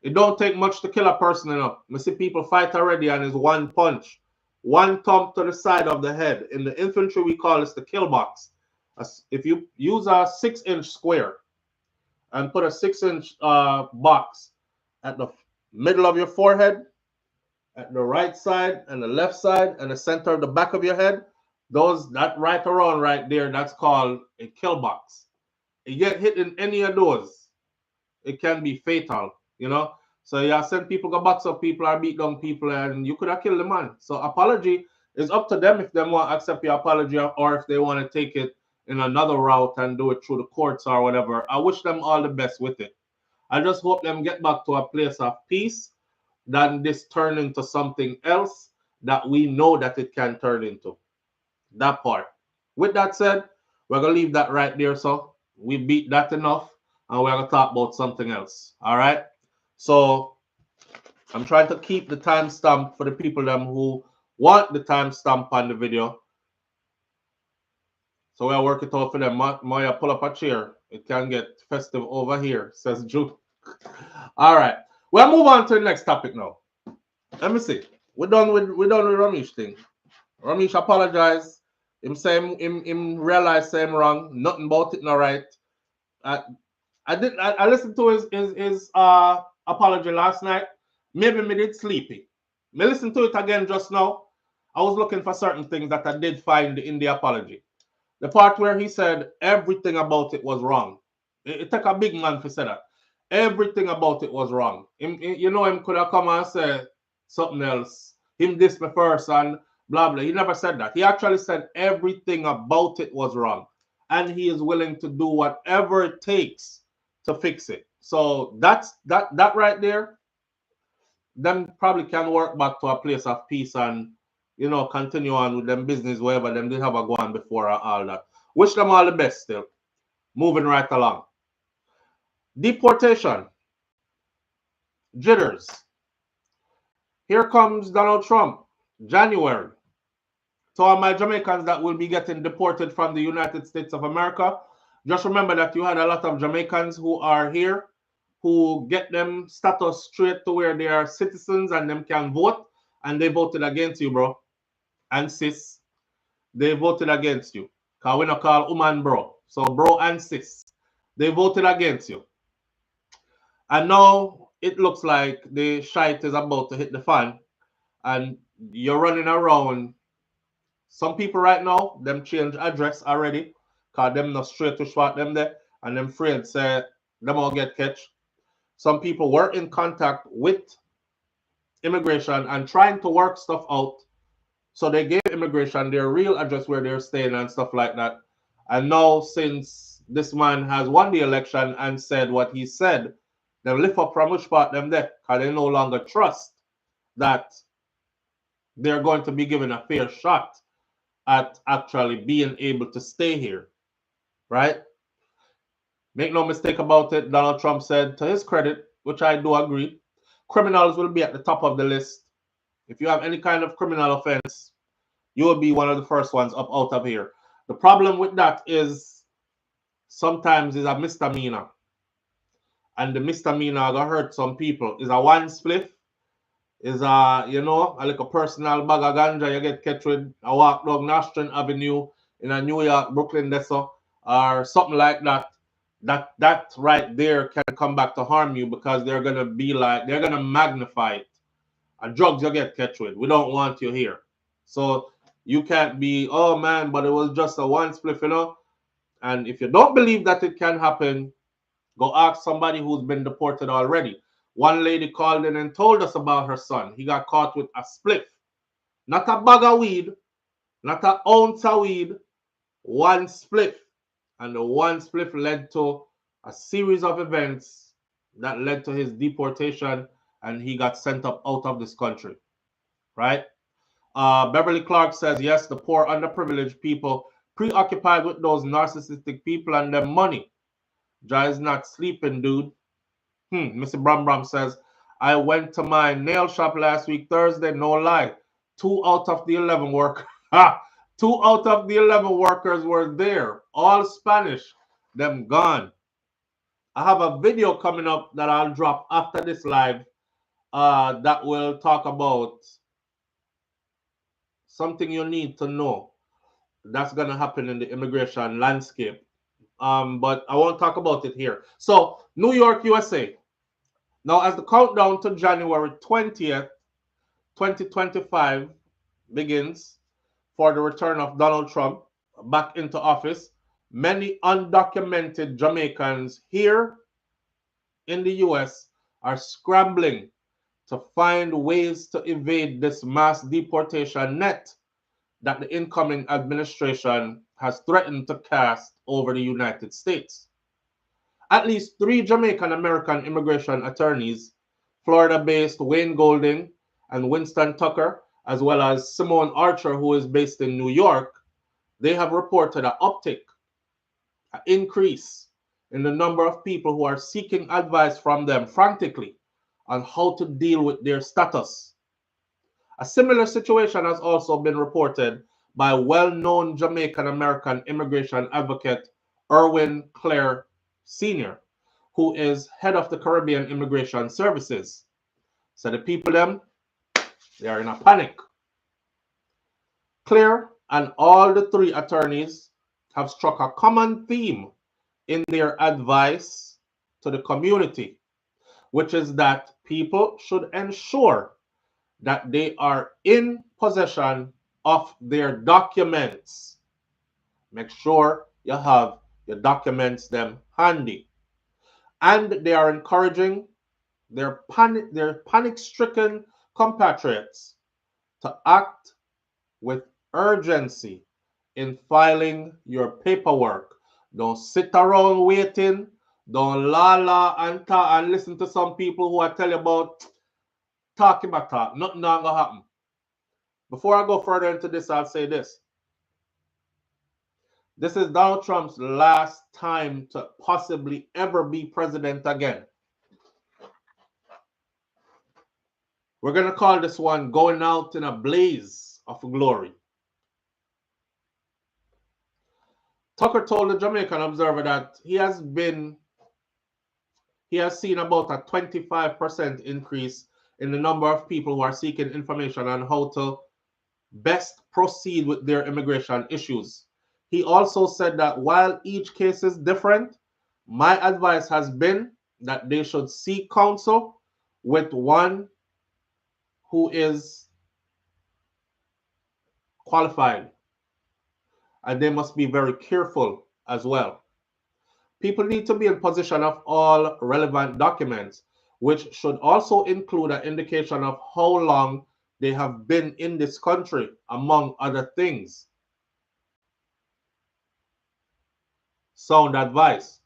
Speaker 1: It don't take much to kill a person enough. I see people fight already and it's one punch. One thump to the side of the head. In the infantry, we call this the kill box. If you use a 6-inch square and put a 6-inch box at the middle of your forehead, at the right side and the left side and the center of the back of your head, that right around right there, that's called a kill box. You get hit in any of those, it can be fatal, you know. So yeah, send people go box up people or beat down people, and you could have killed the man. So apology is up to them if they want to accept your apology or if they want to take it in another route and do it through the courts or whatever. I wish them all the best with it. I just hope them get back to a place of peace than this turn into something else that we know that it can turn into. That part. With that said, we're gonna leave that right there. So we beat that enough, and we're gonna talk about something else. All right. So I'm trying to keep the timestamp for the people them who want the timestamp on the video. So we'll work it out for them. Maya, pull up a chair. It can get festive over here, says Jude. All right. We'll move on to the next topic now. Let me see. We're done with Ramish thing. Ramish apologize. Him say him realize say him wrong. Nothing about it not right. I listened to his apology last night. Maybe me did sleepy. Me listen to it again just now. I was looking for certain things that I did find in the apology. The part where he said everything about it was wrong. It took a big man to say that. Everything about it was wrong. Him could have come and said something else. Him this me first and blah blah. He never said that. He actually said everything about it was wrong. And he is willing to do whatever it takes to fix it. So that right there, them probably can work back to a place of peace and continue on with them business wherever them did have a go on before and all that. Wish them all the best still. Moving right along. Deportation. Jitters. Here comes Donald Trump. January. To all my Jamaicans that will be getting deported from the United States of America, just remember that you had a lot of Jamaicans who are here who get them status straight to where they are citizens and them can vote, and they voted against you, bro. And sis, they voted against you. Because we not call woman bro. So bro and sis, they voted against you. And now it looks like the shite is about to hit the fan. And you're running around. Some people right now, them change address already. Because them not straight to swat them there. And them friends say them all get catch. Some people were in contact with immigration and trying to work stuff out. So they gave immigration their real address where they're staying and stuff like that. And now, since this man has won the election and said what he said, they lift up from which part them there, because they no longer trust that they're going to be given a fair shot at actually being able to stay here, right? Make no mistake about it, Donald Trump said, to his credit, which I do agree, criminals will be at the top of the list. If you have any kind of criminal offense, you will be one of the first ones up out of here. The problem with that is sometimes it's a misdemeanor. And the misdemeanor gonna hurt some people. Is a one spliff, is a like a personal bag of ganja you get catch with a walk down Nostrand Avenue in a New York, Brooklyn, or something like that. That right there can come back to harm you because they're gonna magnify it. Drugs you get catch with. We don't want you here. So you can't be, oh man, but it was just a one spliff, And if you don't believe that it can happen, go ask somebody who's been deported already. One lady called in and told us about her son. He got caught with a spliff. Not a bag of weed, not an ounce of weed, one spliff. And the one spliff led to a series of events that led to his deportation, and he got sent up out of this country, right? Beverly Clark says, yes, the poor, underprivileged people preoccupied with those narcissistic people and their money. Jai is not sleeping, dude. Mr. Bram Bram says, I went to my nail shop last week, Thursday, no lie. 2 out of the 11 workers. 2 out of the 11 workers were there. All Spanish. Them gone. I have a video coming up that I'll drop after this live that will talk about something you need to know that's going to happen in the immigration landscape. But I won't talk about it here. So, New York, USA. Now, as the countdown to January 20th, 2025 begins for the return of Donald Trump back into office, many undocumented Jamaicans here in the US are scrambling to find ways to evade this mass deportation net that the incoming administration has threatened to cast over the United States. At least 3 Jamaican American immigration attorneys, Florida-based Wayne Golding and Winston Tucker, as well as Simone Archer, who is based in New York, they have reported an uptick, an increase in the number of people who are seeking advice from them frantically on how to deal with their status. A similar situation has also been reported by well-known Jamaican American immigration advocate Erwin Clare Sr., who is head of the Caribbean Immigration Services. So the people them, they are in a panic. Clare and all the 3 attorneys have struck a common theme in their advice to the community, which is that people should ensure that they are in possession of their documents. Make sure you have your documents them handy. And they are encouraging their panic-stricken compatriots to act with urgency in filing your paperwork. Don't sit around waiting. Don't la and talk and listen to some people who are telling you about talking about talk. Nothing not gonna happen. Before I go further into this, I'll say this. This is Donald Trump's last time to possibly ever be president again. We're going to call this one going out in a blaze of glory. Tucker told the Jamaican Observer that he has seen about a 25% increase in the number of people who are seeking information on how to best proceed with their immigration issues. He also said that while each case is different, my advice has been that they should seek counsel with one who is qualified. And they must be very careful as well. People need to be in possession of all relevant documents, which should also include an indication of how long they have been in this country, among other things. Sound advice.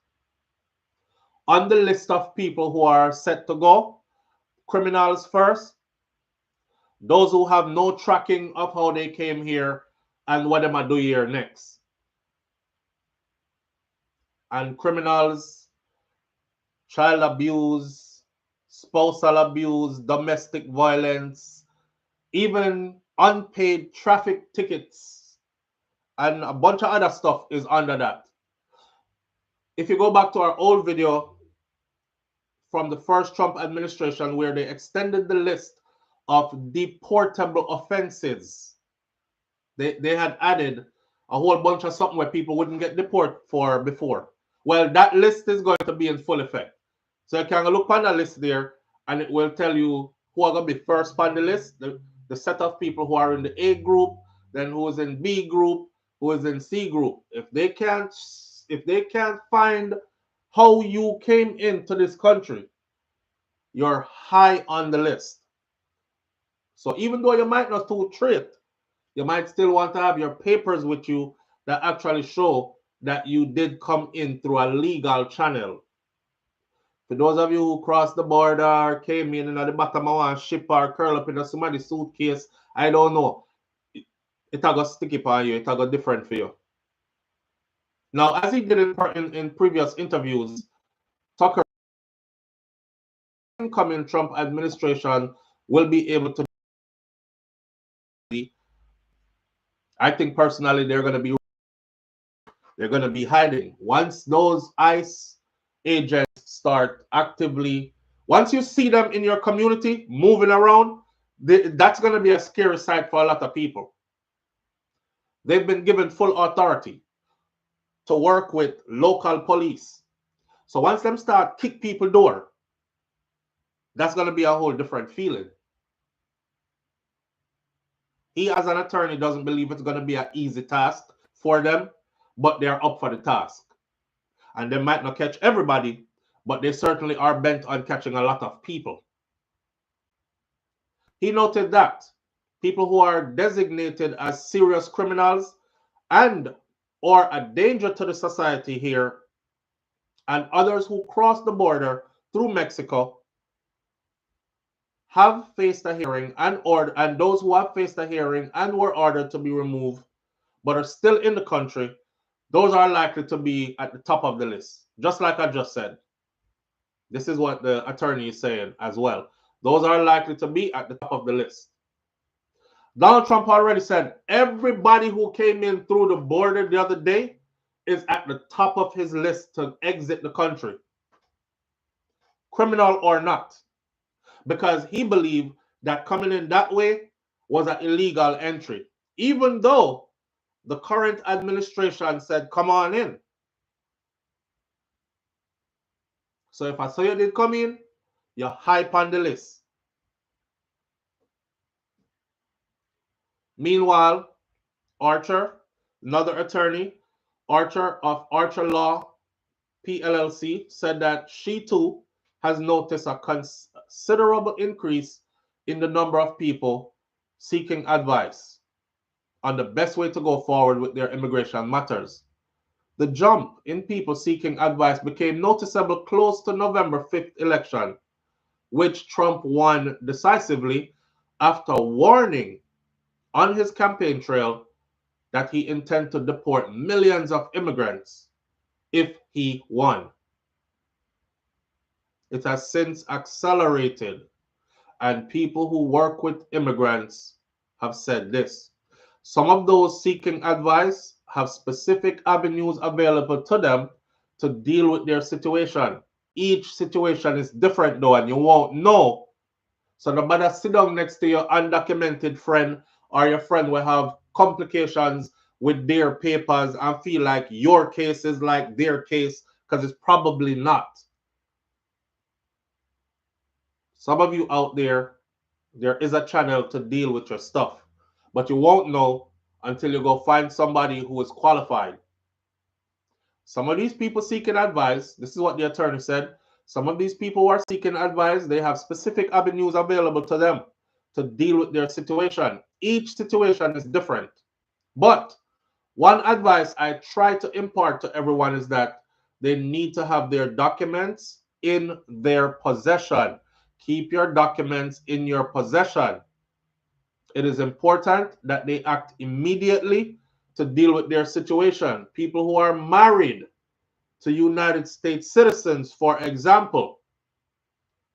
Speaker 1: On the list of people who are set to go, criminals first, those who have no tracking of how they came here and what they might do here next. And criminals, child abuse, spousal abuse, domestic violence, even unpaid traffic tickets, and a bunch of other stuff is under that. If you go back to our old video from the first Trump administration where they extended the list of deportable offenses, they had added a whole bunch of something where people wouldn't get deported for before. Well, that list is going to be in full effect. So you can look on the list there and it will tell you who are going to be first on the list, the set of people who are in the A group, then who is in B group, who is in C group. If they can't find how you came into this country, you're high on the list. So even though you might not do trade, you might still want to have your papers with you that actually show that you did come in through a legal channel. For those of you who crossed the border, came in at the bottom of one ship or curl up in somebody's suitcase, I don't know. it got sticky for you, it got different for you. Now, as he did in previous interviews, Tucker, incoming Trump administration will be able to. I think personally they're going to be hiding. Once those ICE agents start actively, once you see them in your community moving around, that's going to be a scary sight for a lot of people. They've been given full authority to work with local police. So once them start kick people door, that's going to be a whole different feeling. He, as an attorney, doesn't believe it's going to be an easy task for them, but they're up for the task. And they might not catch everybody, but they certainly are bent on catching a lot of people. He noted that people who are designated as serious criminals and or a danger to the society here, and others who cross the border through Mexico have faced a hearing and those who have faced a hearing and were ordered to be removed but are still in the country, those are likely to be at the top of the list. Just like I just said. This is what the attorney is saying as well. Those are likely to be at the top of the list. Donald Trump already said everybody who came in through the border the other day is at the top of his list to exit the country, criminal or not, because he believed that coming in that way was an illegal entry, even though the current administration said, come on in. So if I saw you did come in, you're high on the list. Meanwhile, Archer, another attorney, Archer of Archer Law PLLC, said that she too has noticed a considerable increase in the number of people seeking advice on the best way to go forward with their immigration matters. The jump in people seeking advice became noticeable close to November 5th election, which Trump won decisively after warning on his campaign trail that he intended to deport millions of immigrants if he won. It has since accelerated, and people who work with immigrants have said this. Some of those seeking advice have specific avenues available to them to deal with their situation. Each situation is different though, and you won't know. So no matter sit down next to your undocumented friend or your friend will have complications with their papers and feel like your case is like their case, because it's probably not. Some of you out there is a channel to deal with your stuff, but you won't know until you go find somebody who is qualified. Some of these people seeking advice, this is what the attorney said, some of these people who are seeking advice, they have specific avenues available to them to deal with their situation. Each situation is different. But one advice I try to impart to everyone is that they need to have their documents in their possession. Keep your documents in your possession. It is important that they act immediately to deal with their situation. People who are married to United States citizens, for example,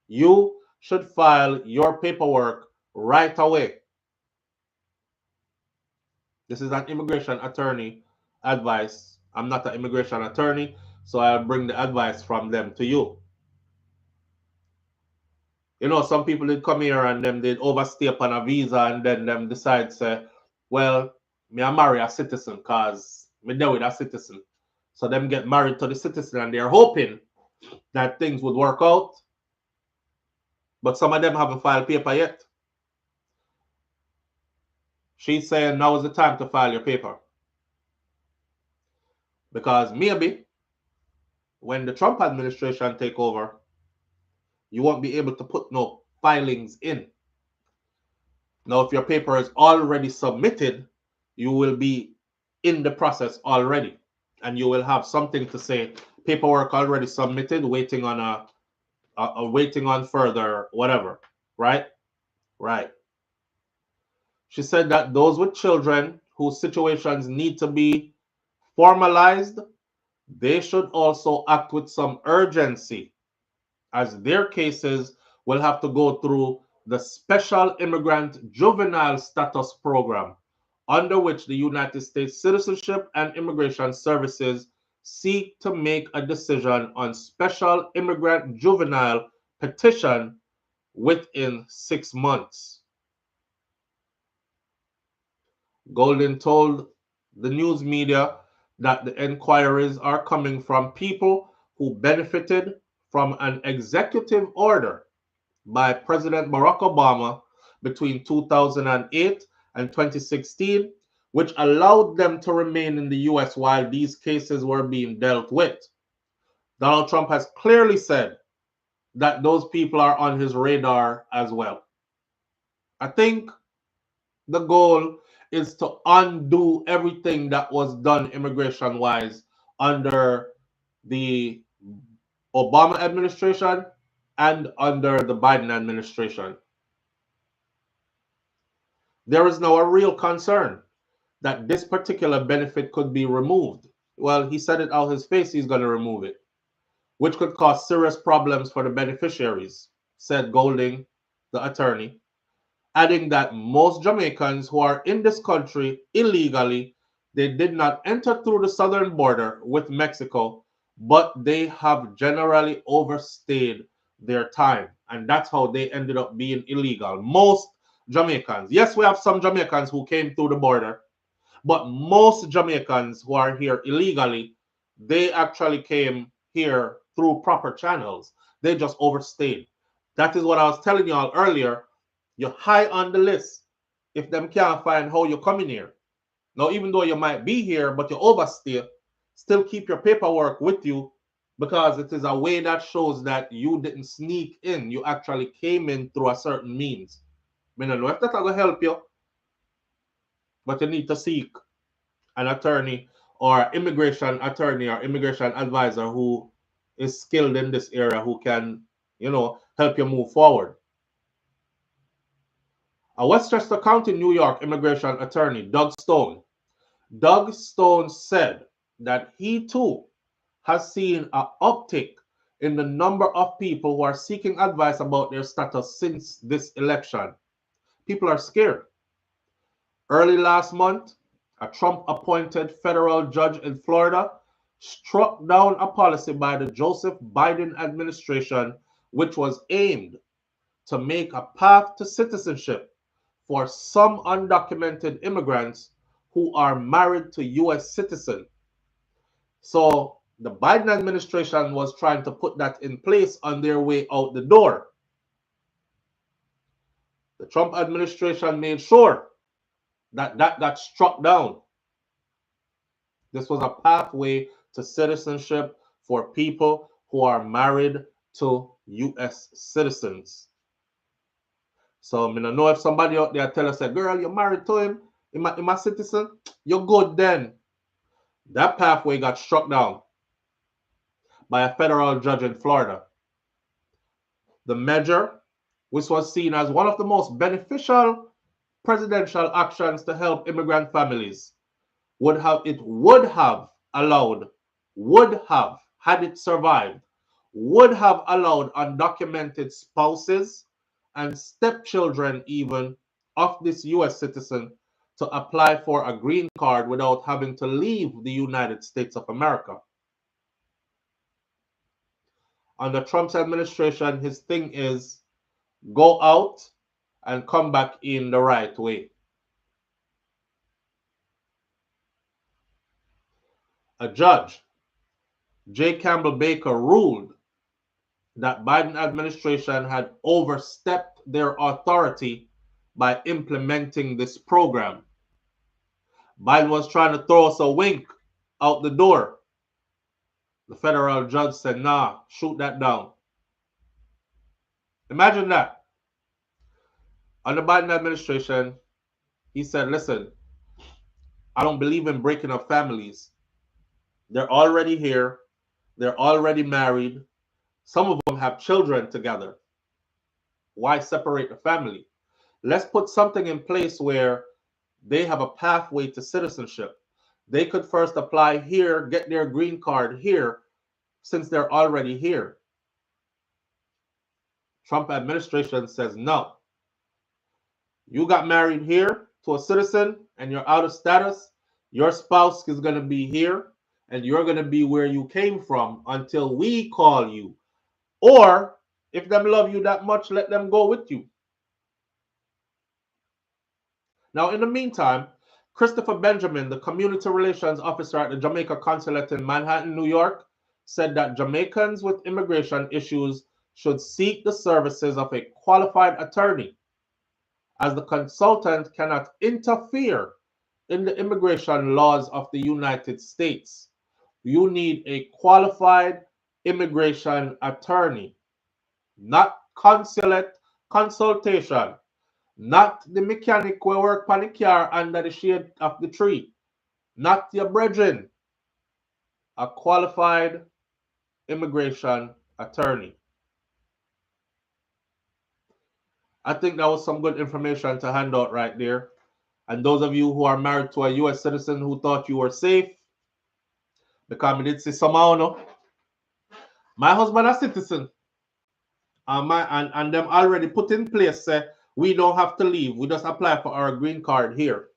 Speaker 1: you should file your paperwork right away. This is an immigration attorney advice. I'm not an immigration attorney, so I'll bring the advice from them to you. You know, some people did come here and them did overstay upon a visa and then them decide say, well, me I marry a citizen because me there with a citizen. So them get married to the citizen and they're hoping that things would work out. But some of them haven't filed paper yet. She's saying now is the time to file your paper. Because maybe when the Trump administration take over, you won't be able to put no filings in. Now, if your paper is already submitted, you will be in the process already. And you will have something to say, paperwork already submitted, waiting on waiting on further, whatever, right? Right. She said that those with children whose situations need to be formalized, they should also act with some urgency, as their cases will have to go through the Special Immigrant Juvenile Status Program, under which the United States Citizenship and Immigration Services seek to make a decision on special immigrant juvenile petition within 6 months. Golden told the news media that the inquiries are coming from people who benefited from an executive order by President Barack Obama between 2008 and 2016, which allowed them to remain in the US while these cases were being dealt with. Donald Trump has clearly said that those people are on his radar as well. I think the goal is to undo everything that was done immigration-wise under the Obama administration and under the Biden administration. There is now a real concern that this particular benefit could be removed. Well, he said it out his face, he's going to remove it, which could cause serious problems for the beneficiaries, said Golding, the attorney, adding that most Jamaicans who are in this country illegally, they did not enter through the southern border with Mexico, but they have generally overstayed their time. And that's how they ended up being illegal. Most Jamaicans. Yes, we have some Jamaicans who came through the border, but most Jamaicans who are here illegally, they actually came here through proper channels. They just overstayed. That is what I was telling y'all earlier. You're high on the list if them can't find how you're coming here. Now, even though you might be here, but you overstay, still keep your paperwork with you, because it is a way that shows that you didn't sneak in. You actually came in through a certain means. I don't know if that's going to help you, but you need to seek an attorney or immigration attorney or immigration advisor who is skilled in this area, who can, help you move forward. A Westchester County, New York immigration attorney, Doug Stone said that he too has seen an uptick in the number of people who are seeking advice about their status since this election. People are scared. Early last month, a Trump-appointed federal judge in Florida struck down a policy by the Joseph Biden administration, which was aimed to make a path to citizenship for some undocumented immigrants who are married to U.S. citizens. So the Biden administration was trying to put that in place on their way out the door. The Trump administration made sure that got struck down. This was a pathway to citizenship for people who are married to U.S. citizens. So I don't know if somebody out there tell us, girl, you're married to him, am I citizen? You're good then. That pathway got struck down by a federal judge in Florida. The measure, which was seen as one of the most beneficial presidential actions to help immigrant families, had it survived, would have allowed undocumented spouses and stepchildren even of this U.S. citizen to apply for a green card without having to leave the United States of America. Under Trump's administration, his thing is go out and come back in the right way. A judge, J. Campbell Baker, ruled that Biden administration had overstepped their authority by implementing this program. Biden was trying to throw us a wink out the door. The federal judge said, nah, shoot that down. Imagine that. Under Biden administration, he said, listen, I don't believe in breaking up families. They're already here. They're already married. Some of them have children together. Why separate the family? Let's put something in place where they have a pathway to citizenship. They could first apply here, get their green card here, since they're already here. Trump administration says no. You got married here to a citizen and you're out of status, your spouse is going to be here and you're going to be where you came from until we call you. Or if them love you that much, let them go with you. Now, in the meantime, Christopher Benjamin, the community relations officer at the Jamaica consulate in Manhattan, New York, said that Jamaicans with immigration issues should seek the services of a qualified attorney, as the consultant cannot interfere in the immigration laws of the United States. You need a qualified immigration attorney, not consulate consultation, not the mechanic who work on the car under the shade of the tree, not your brethren, a qualified immigration attorney. I think that was some good information to hand out right there. And those of you who are married to a U.S. citizen who thought you were safe, because I did see somehow, no? My husband a citizen, and them already put in place, we don't have to leave. We just apply for our green card here.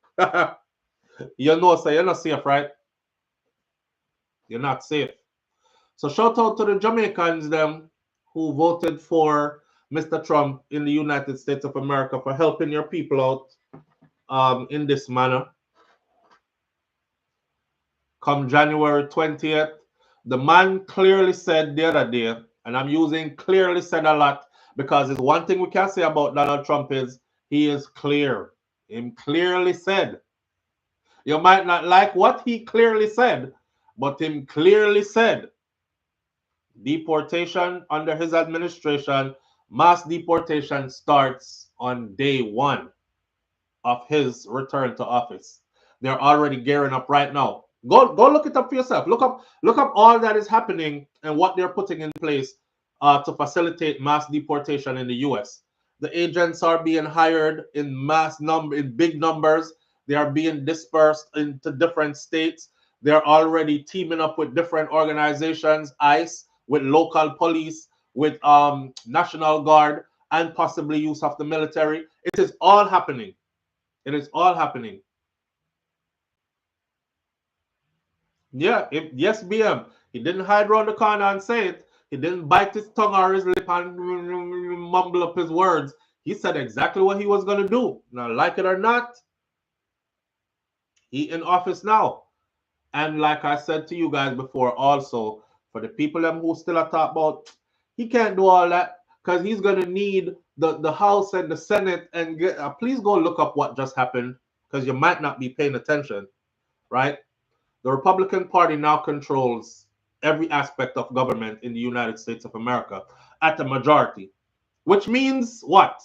Speaker 1: You know, so you're not safe, right? You're not safe. So shout out to the Jamaicans, them, who voted for Mr. Trump in the United States of America for helping your people out in this manner. Come January 20th, the man clearly said the other day, and I'm using clearly said a lot because it's one thing we can say about Donald Trump is he is clear. Him clearly said. You might not like what he clearly said, but him clearly said deportation under his administration, mass deportation starts on day 1 of his return to office. They're already gearing up right now. Go look it up for yourself. Look up all that is happening and what they're putting in place to facilitate mass deportation in the U.S. The agents are being hired in in big numbers. They are being dispersed into different states. They're already teaming up with different organizations, ICE, with local police, with National Guard, and possibly use of the military. It is all happening. It is all happening. Yeah, yes, BM. He didn't hide around the corner and say it. He didn't bite his tongue or his lip and mumble up his words. He said exactly what he was going to do. Now, like it or not, he in office now. And like I said to you guys before also, for the people them who still are talking about, he can't do all that because he's going to need the House and the Senate. And please go look up what just happened because you might not be paying attention, right? The Republican Party now controls every aspect of government in the United States of America at the majority, which means what?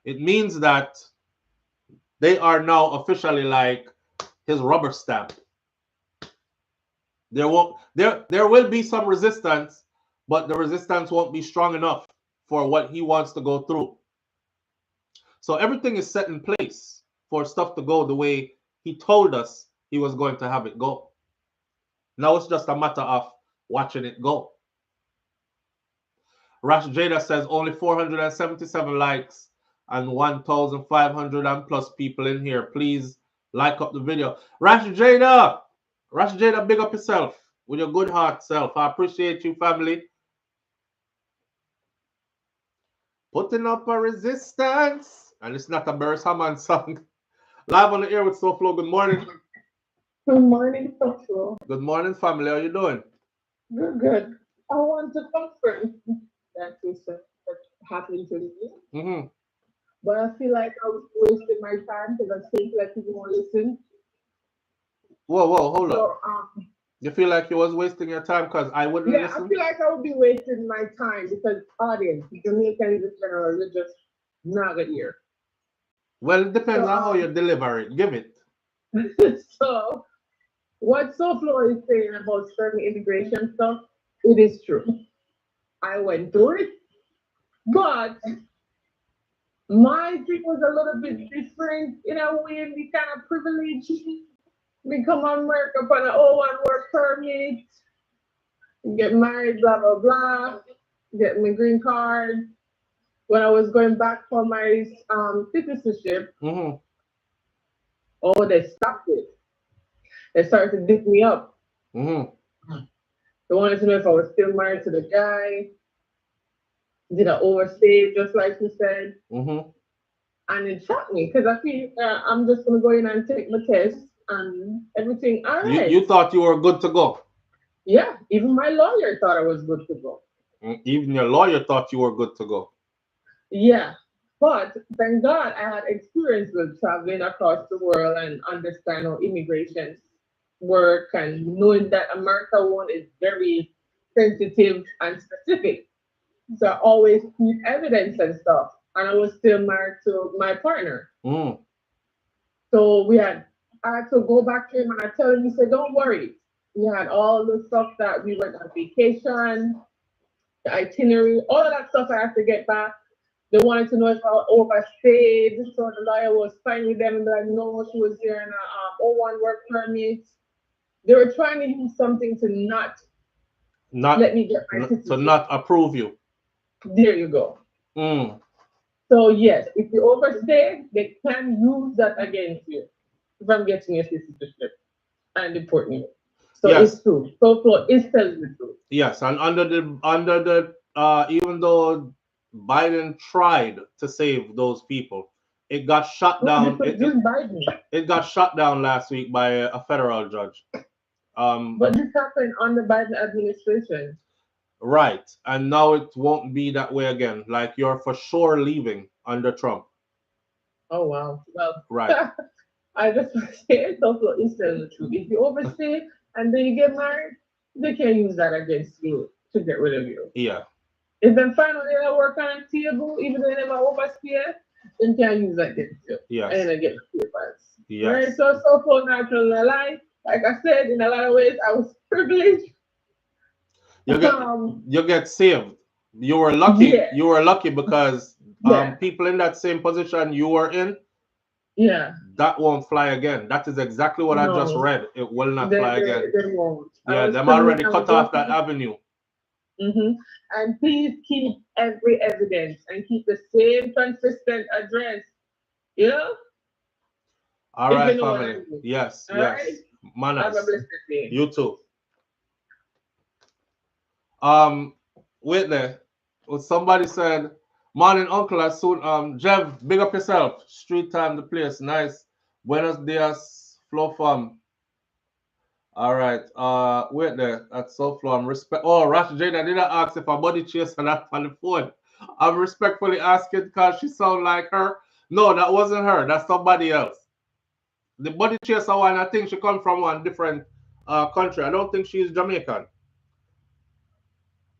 Speaker 1: It means that they are now officially like his rubber stamp. There will be some resistance, but the resistance won't be strong enough for what he wants to go through. So everything is set in place for stuff to go the way he told us he was going to have it go. Now it's just a matter of watching it go. Rash Jada says only 477 likes and 1,500 and plus people in here. Please like up the video. Rash Jada, big up yourself with your good heart self. I appreciate you, family. Putting up a resistance. And it's not a Burris Hammond song. Live on the air with SouFLo. Good morning.
Speaker 5: Good morning, SouFLo.
Speaker 1: Good morning, family. How you doing?
Speaker 5: Good. I want to confirm that you said what happened to me. But I feel like I was wasting my time because I think like people won't listen.
Speaker 1: Whoa, hold up. You feel like you was wasting your time because I wouldn't listen?
Speaker 5: I feel like I would be wasting my time because audience, Jamaicans in general, are just not good here.
Speaker 1: Well, it depends on how you deliver it. Give it.
Speaker 5: So, what SouFLo is saying about certain immigration stuff, it is true. I went through it, but My thing was a little bit different in a way, the kind of privilege. Become America on an O1 work permit, get married, blah, blah, blah, get my green card. When I was going back for my citizenship,
Speaker 1: Mm-hmm.
Speaker 5: oh, they stopped it. They started to dig me up.
Speaker 1: Mm-hmm.
Speaker 5: They wanted to know if I was still married to the guy. Did I overstay, just like you said?
Speaker 1: Mm-hmm.
Speaker 5: And it shocked me because I feel I'm just going to go in and take my test and everything. All right.
Speaker 1: You thought you were good to go.
Speaker 5: Yeah, even my lawyer thought I was good to go.
Speaker 1: Even your lawyer thought you were good to go.
Speaker 5: Yeah, but thank God I had experience with traveling across the world and understand how immigration work and knowing that America one is very sensitive and specific. So I always keep evidence and stuff. And I was still married to my partner.
Speaker 1: Mm.
Speaker 5: So I had to go back to him and I tell him, he said, don't worry. We had all the stuff that we went on vacation, the itinerary, all of that stuff I have to get back. They wanted to know if I overstayed, so the lawyer was fine with them and like, no, she was here in a O1 work permit. They were trying to use something to not let me get my
Speaker 1: to
Speaker 5: citizenship.
Speaker 1: not approve you.
Speaker 5: There you go.
Speaker 1: Mm.
Speaker 5: So yes, if you overstay, they can use that against you from getting your citizenship and deporting you. So
Speaker 1: Yes.
Speaker 5: it's true. SouFLo is telling the truth.
Speaker 1: Yes, and under the even though Biden tried to save those people, it got shut down. It got shut down last week by a federal judge.
Speaker 5: But this happened on the Biden administration.
Speaker 1: Right, and now it won't be that way again. Like you're for sure leaving under Trump.
Speaker 5: Oh wow. Well,
Speaker 1: Right.
Speaker 5: I just want to say it's also is telling the truth. If you overstay and then you get married, they can use that against you to get rid of you.
Speaker 1: Yeah.
Speaker 5: If then finally they work on a table, even though they never overstay, they can use that against you.
Speaker 1: Yes.
Speaker 5: And then get papers.
Speaker 1: Yes.
Speaker 5: Right? So so-called natural in a life. Like I said, in a lot of ways, I was privileged.
Speaker 1: You get saved. You were lucky.
Speaker 5: Yeah.
Speaker 1: You were lucky because people in that same position you were in,
Speaker 5: yeah,
Speaker 1: that won't fly again. That is exactly what I just
Speaker 5: No.
Speaker 1: read. It will not fly again.
Speaker 5: They won't.
Speaker 1: Yeah, them already cut off that avenue.
Speaker 5: And please keep every evidence and keep the same consistent address. You know?
Speaker 1: All
Speaker 5: If
Speaker 1: right,
Speaker 5: you know what I
Speaker 1: family.
Speaker 5: mean.
Speaker 1: Yes,
Speaker 5: All
Speaker 1: yes.
Speaker 5: right?
Speaker 1: Manners.
Speaker 5: Have a blessed day.
Speaker 1: You too. Wait there. Well, somebody said, "Morning, uncle. As soon, Jeff, big up yourself. Street time, the place, nice. Buenos dias, flow farm. All right. Wait there. That's so flow. I'm respect. Oh, Rash Jane, I didn't ask if a body chaser that on the phone. I'm respectfully asking because she sound like her. No, that wasn't her. That's somebody else. The body chaser one, I think she come from one different country. I don't think she's Jamaican.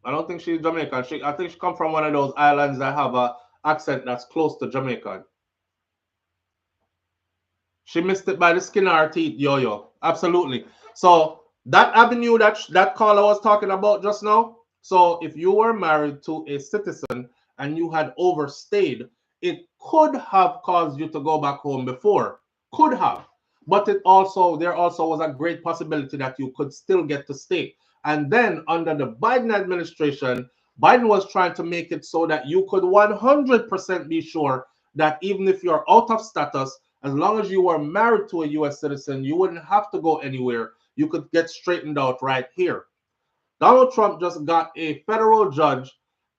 Speaker 1: I don't think she's Jamaican. I think she come from one of those islands that have a accent that's close to Jamaican. She missed it by the skin of her teeth, yo. Absolutely. So that avenue that caller was talking about just now. So if you were married to a citizen and you had overstayed, it could have caused you to go back home before. Could have. But there also was a great possibility that you could still get to stay. And then under the Biden administration, Biden was trying to make it so that you could 100% be sure that even if you're out of status, as long as you were married to a U.S. citizen, you wouldn't have to go anywhere. You could get straightened out right here. Donald Trump just got a federal judge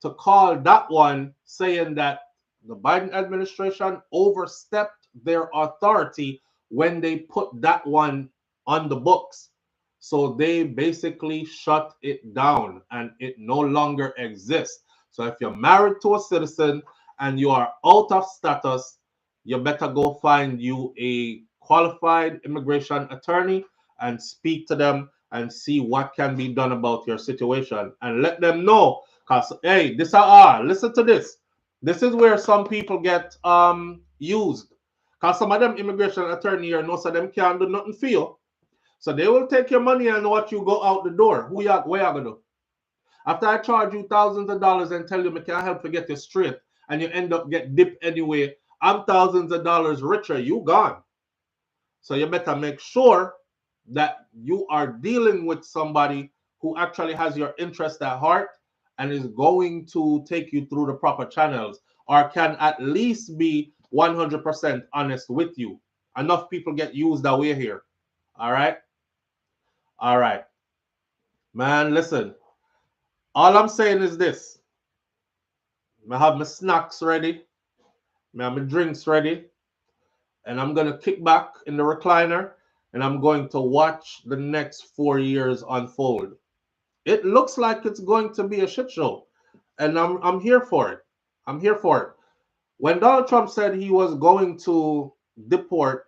Speaker 1: to call that one, saying that the Biden administration overstepped their authority when they put that one on the books. So they basically shut it down and it no longer exists. So if you're married to a citizen and you are out of status, you better go find you a qualified immigration attorney and speak to them and see what can be done about your situation and let them know. Because, hey, listen to this. This is where some people get used. Because some of them immigration attorney here know so them can't do nothing for you. So they will take your money and watch you go out the door. Where you gonna do? After I charge you thousands of dollars and tell you I can't help to get you straight, and you end up get dipped anyway. I'm thousands of dollars richer, you gone. So you better make sure that you are dealing with somebody who actually has your interest at heart and is going to take you through the proper channels, or can at least be 100% honest with you. Enough people get used that way here. All right? All right. Man, listen. All I'm saying is this. I have my snacks ready. I have my drinks ready. And I'm going to kick back in the recliner and I'm going to watch the next 4 years unfold. It looks like it's going to be a shit show. And I'm here for it. I'm here for it. When Donald Trump said he was going to deport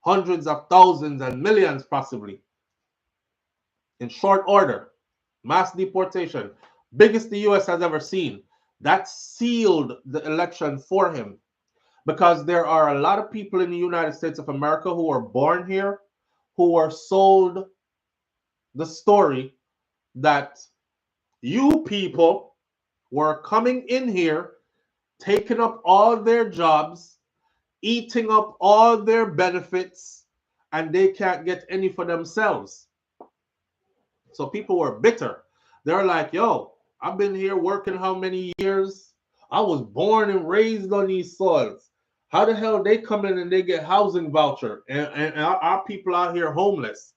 Speaker 1: hundreds of thousands and millions possibly in short order, mass deportation, biggest the US has ever seen, that sealed the election for him. Because there are a lot of people in the United States of America who are born here, who are sold the story that you people were coming in here, taking up all their jobs, eating up all their benefits, and they can't get any for themselves. So people were bitter. They're like, yo, I've been here working how many years? I was born and raised on these soils. How the hell they come in and they get housing voucher and our people out here homeless?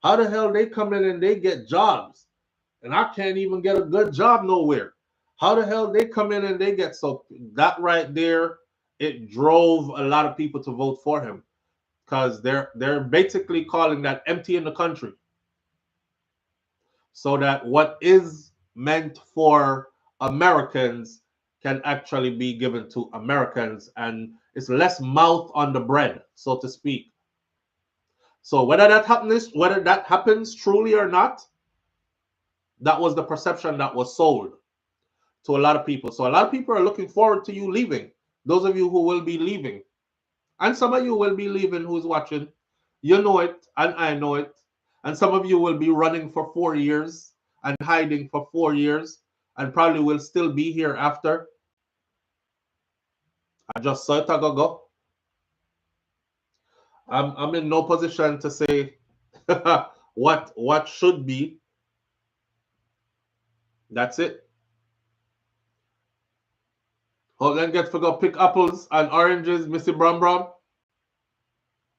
Speaker 1: How the hell they come in and they get jobs and I can't even get a good job nowhere? How the hell they come in and they get, so that right there, it drove a lot of people to vote for him because they're basically calling that empty in the country. So that what is meant for Americans can actually be given to Americans, and it's less mouth on the bread, so to speak. So whether that happens truly or not, that was the perception that was sold to a lot of people. So a lot of people are looking forward to you leaving. Those of you who will be leaving, and some of you will be leaving who's watching, you know it, and I know it. And some of you will be running for 4 years and hiding for 4 years and probably will still be here after. I just saw it go. I'm in no position to say what should be. That's it. Oh, then get to go pick apples and oranges, Missy Brum Brum.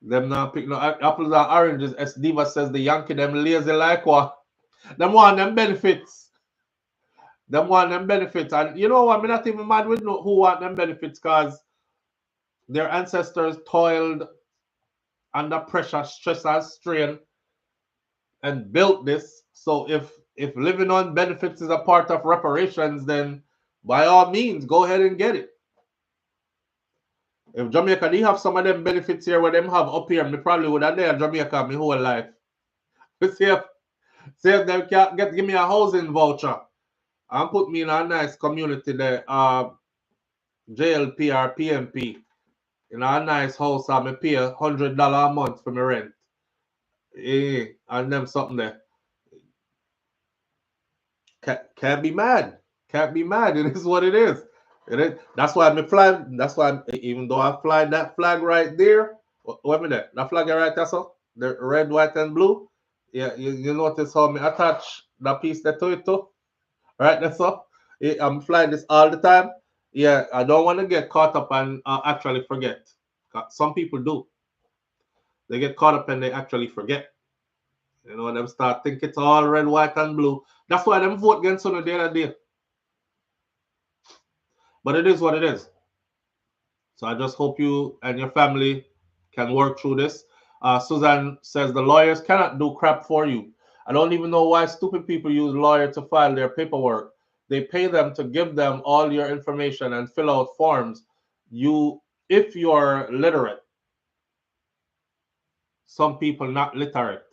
Speaker 1: Them not pick no apples and oranges. S Diva says the Yankee them lazy like what? Them want them benefits. Them want them benefits. And you know what? I'm not even mad with who want them benefits because their ancestors toiled under pressure, stress, and strain and built this. So if living on benefits is a part of reparations, then by all means, go ahead and get it. If Jamaica, they have some of them benefits here where them have up here, me probably would have there in Jamaica my whole life. See if they can give me a housing voucher and put me in a nice community there, JLP or PMP, in a nice house and me pay $100 a month for my rent. And them something there. Can't be mad. Can't be mad. It is what it is. It is. That's why I fly. That's why even though I fly that flag right there, wait a minute, that flag right there, so the red, white, and blue. Yeah, you notice how me attach that piece there to it too. Right, that's all. I'm flying this all the time. Yeah, I don't want to get caught up and actually forget. Some people do. They get caught up and they actually forget. You know, them start thinking it's all red, white, and blue. That's why them vote against on the other day. But it is what it is. So I just hope you and your family can work through this. Suzanne says the lawyers cannot do crap for you. I don't even know why stupid people use lawyers to file their paperwork. They pay them to give them all your information and fill out forms. If you're literate, some people not literate.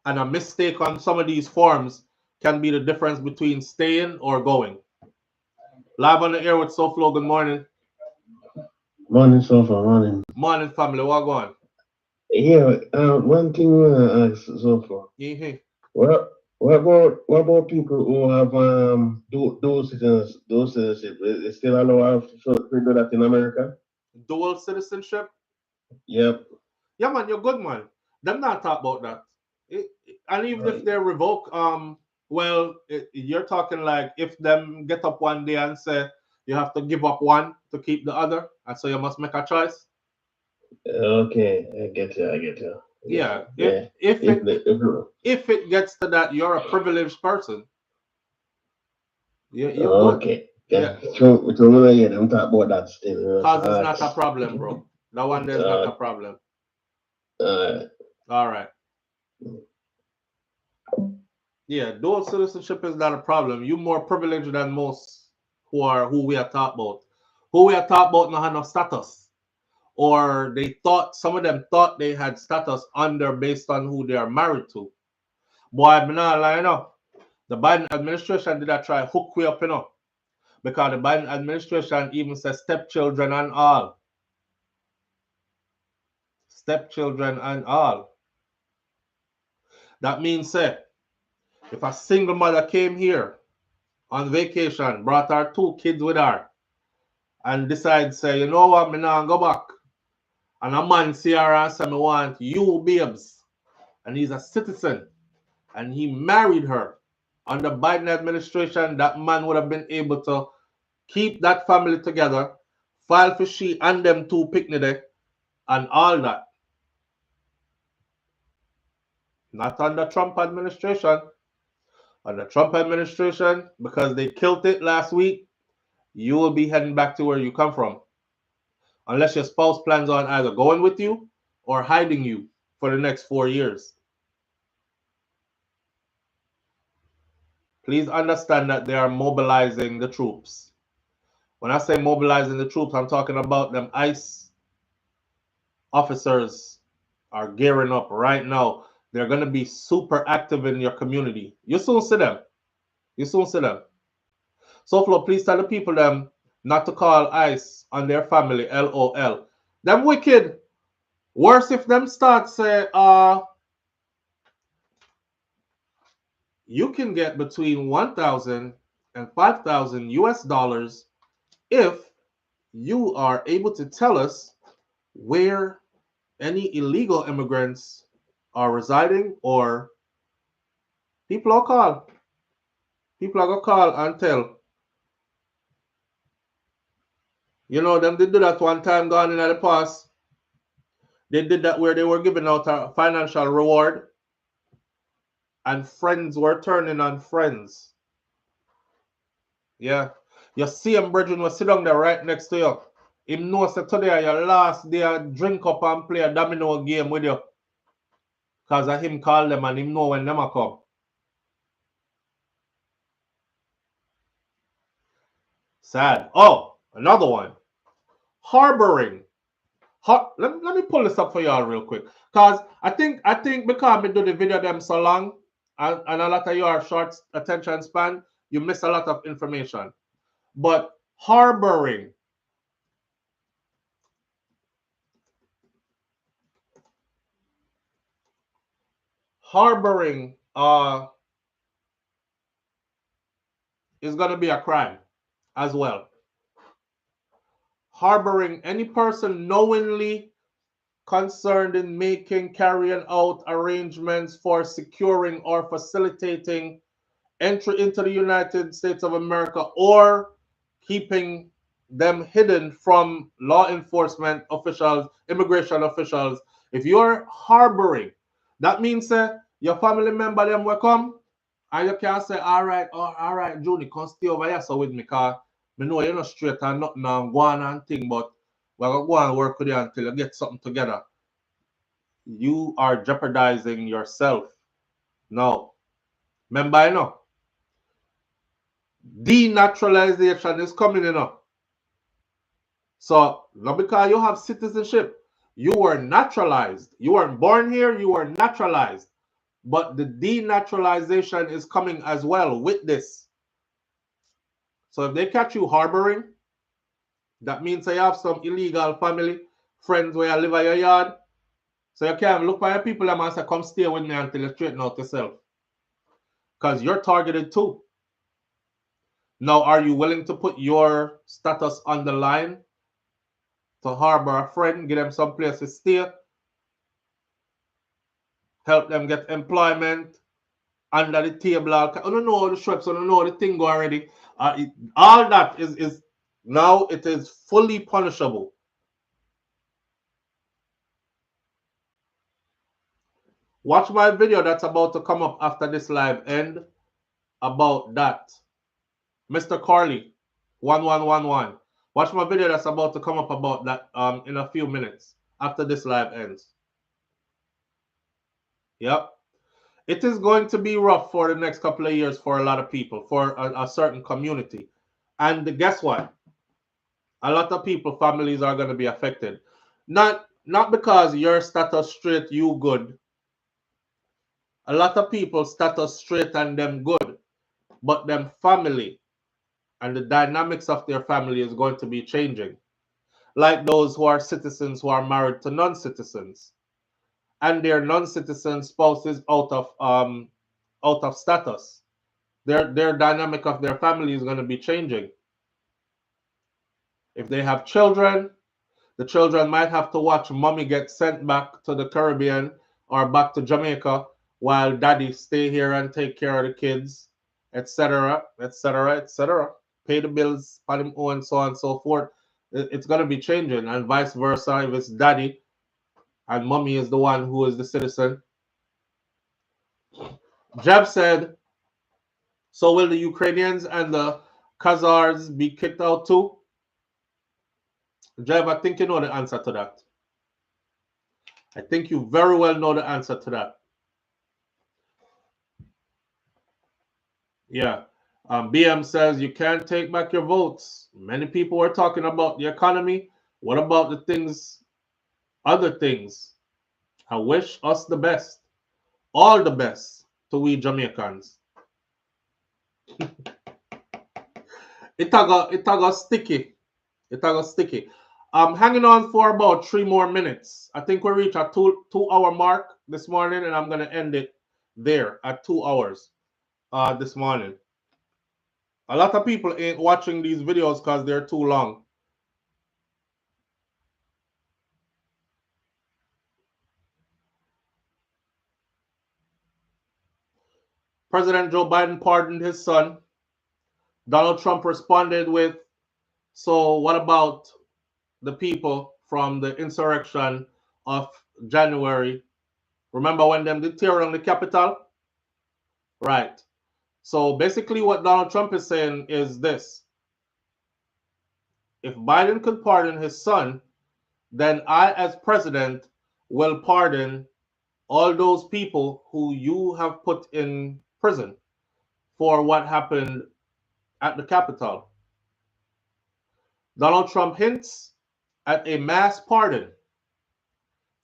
Speaker 1: And a mistake on some of these forms can be the difference between staying or going. Live on the air with SouFLo, good morning.
Speaker 3: Morning, SouFLo, morning.
Speaker 1: Morning, family, what going?
Speaker 3: Yeah, one thing I want to ask SouFLo.
Speaker 1: Mm-hmm.
Speaker 3: Well, What about people who have dual citizenship? Is still allowed to do that in America?
Speaker 1: Dual citizenship?
Speaker 3: Yep.
Speaker 1: Yeah, man, you're good, man. Them not talk about that. And even if
Speaker 3: Right.
Speaker 1: they revoke, well, you're talking like if them get up one day and say you have to give up one to keep the other, and so you must make a choice.
Speaker 3: Okay, I get you. I get you.
Speaker 1: Yeah,
Speaker 3: Yeah.
Speaker 1: if it gets to that, you're a privileged person. You're good.
Speaker 3: Okay.
Speaker 1: Yeah,
Speaker 3: Yeah. So yeah, I'm talking about that still.
Speaker 1: cause it's not a problem, bro. That one there's not a problem. All right. Yeah, dual citizenship is not a problem. You more privileged than most who we are talking about. Who we are talking about not have no status. Or some of them thought they had status under based on who they are married to. Boy, I'm not lying up. The Biden administration did try hook we up, because the Biden administration even says stepchildren and all. Stepchildren and all. That means, if a single mother came here on vacation, brought her 2 kids with her, and decide, say, you know what, me now go back. And a man see her and say, me want you babes. And he's a citizen. And he married her. Under Biden administration, that man would have been able to keep that family together, file for she and them 2 picnic and all that. Not under Trump administration. Under Trump administration, because they killed it last week, you will be heading back to where you come from. Unless your spouse plans on either going with you or hiding you for the next 4 years. Please understand that they are mobilizing the troops. When I say mobilizing the troops, I'm talking about them ICE officers are gearing up right now. They're going to be super active in your community. You soon see them. You soon see them. SouFlo, please tell the people them not to call ICE on their family, LOL. Them wicked. Worse if them start say, you can get between 1,000 and 5,000 US dollars if you are able to tell us where any illegal immigrants are residing, or people are call. People are gonna call and tell. You know, them did do that one time gone in the past. They did that where they were giving out a financial reward and friends were turning on friends. Yeah. You see him, brethren, was sit down there right next to you. Him knows that today your last day drink up and play a domino game with you. Because of him call them and him know when them a come. Sad. Oh, another one. Harboring. Let me pull this up for y'all real quick. Because I think because we do the video them so long and a lot of you are short attention span, you miss a lot of information. But harboring. Harboring is going to be a crime as well. Harboring any person knowingly concerned in making, carrying out arrangements for securing or facilitating entry into the United States of America or keeping them hidden from law enforcement officials, immigration officials. If you're harboring, that means your family member them will come and you can say, all right, Junie, come stay over here so with me, because I know you're not straight and nothing and go on and thing, but we're going to go and work with you until you get something together. You are jeopardizing yourself. No. Remember, you know, denaturalization is coming, you know. So, not because you have citizenship, you were naturalized. You weren't born here, you were naturalized. But the denaturalization is coming as well with this. So if they catch you harboring, that means you have some illegal family, friends where you live at your yard. So you can't look for your people and say, come stay with me until you straighten out yourself. because you're targeted too. Now, are you willing to put your status on the line to harbor a friend, give them some place to stay, help them get employment under the table? I don't know the Schweppes, I don't know the thing go already. All that is now it is fully punishable. Watch my video that's about to come up after this live end about that. Mr. Carly, 1111. Watch my video that's about to come up about that in a few minutes after this live ends. Yep. It is going to be rough for the next couple of years for a lot of people, for a certain community. And guess what? A lot of people, families are going to be affected. Not because your status straight, you good. A lot of people status straight and them good, but them family and the dynamics of their family is going to be changing. Like those who are citizens who are married to non-citizens, and their non-citizen spouses out of status. Their dynamic of their family is going to be changing. If they have children, the children might have to watch mommy get sent back to the Caribbean or back to Jamaica while daddy stay here and take care of the kids, etc., etc., etc. Pay the bills, pay them own, so on and so forth. It's going to be changing, and vice versa. If it's daddy and mommy is the one who is the citizen. Jeb said, so will the Ukrainians and the Khazars be kicked out too? Jeb, I think you know the answer to that. I think you very well know the answer to that. Yeah. BM says you can't take back your votes. Many people are talking about the economy. What about the things, other things? I wish us the best. All the best to we Jamaicans. It got sticky. It got sticky. I'm hanging on for about 3 more minutes. I think we reached a two-hour mark this morning, and I'm gonna end it there at 2 hours this morning. A lot of people ain't watching these videos because they're too long. President Joe Biden pardoned his son. Donald Trump responded with, so what about the people from the insurrection of January? Remember when them did tear on the Capitol? Right. So basically what Donald Trump is saying is this. If Biden could pardon his son, then I, as president, will pardon all those people who you have put in prison for what happened at the Capitol. Donald Trump hints at a mass pardon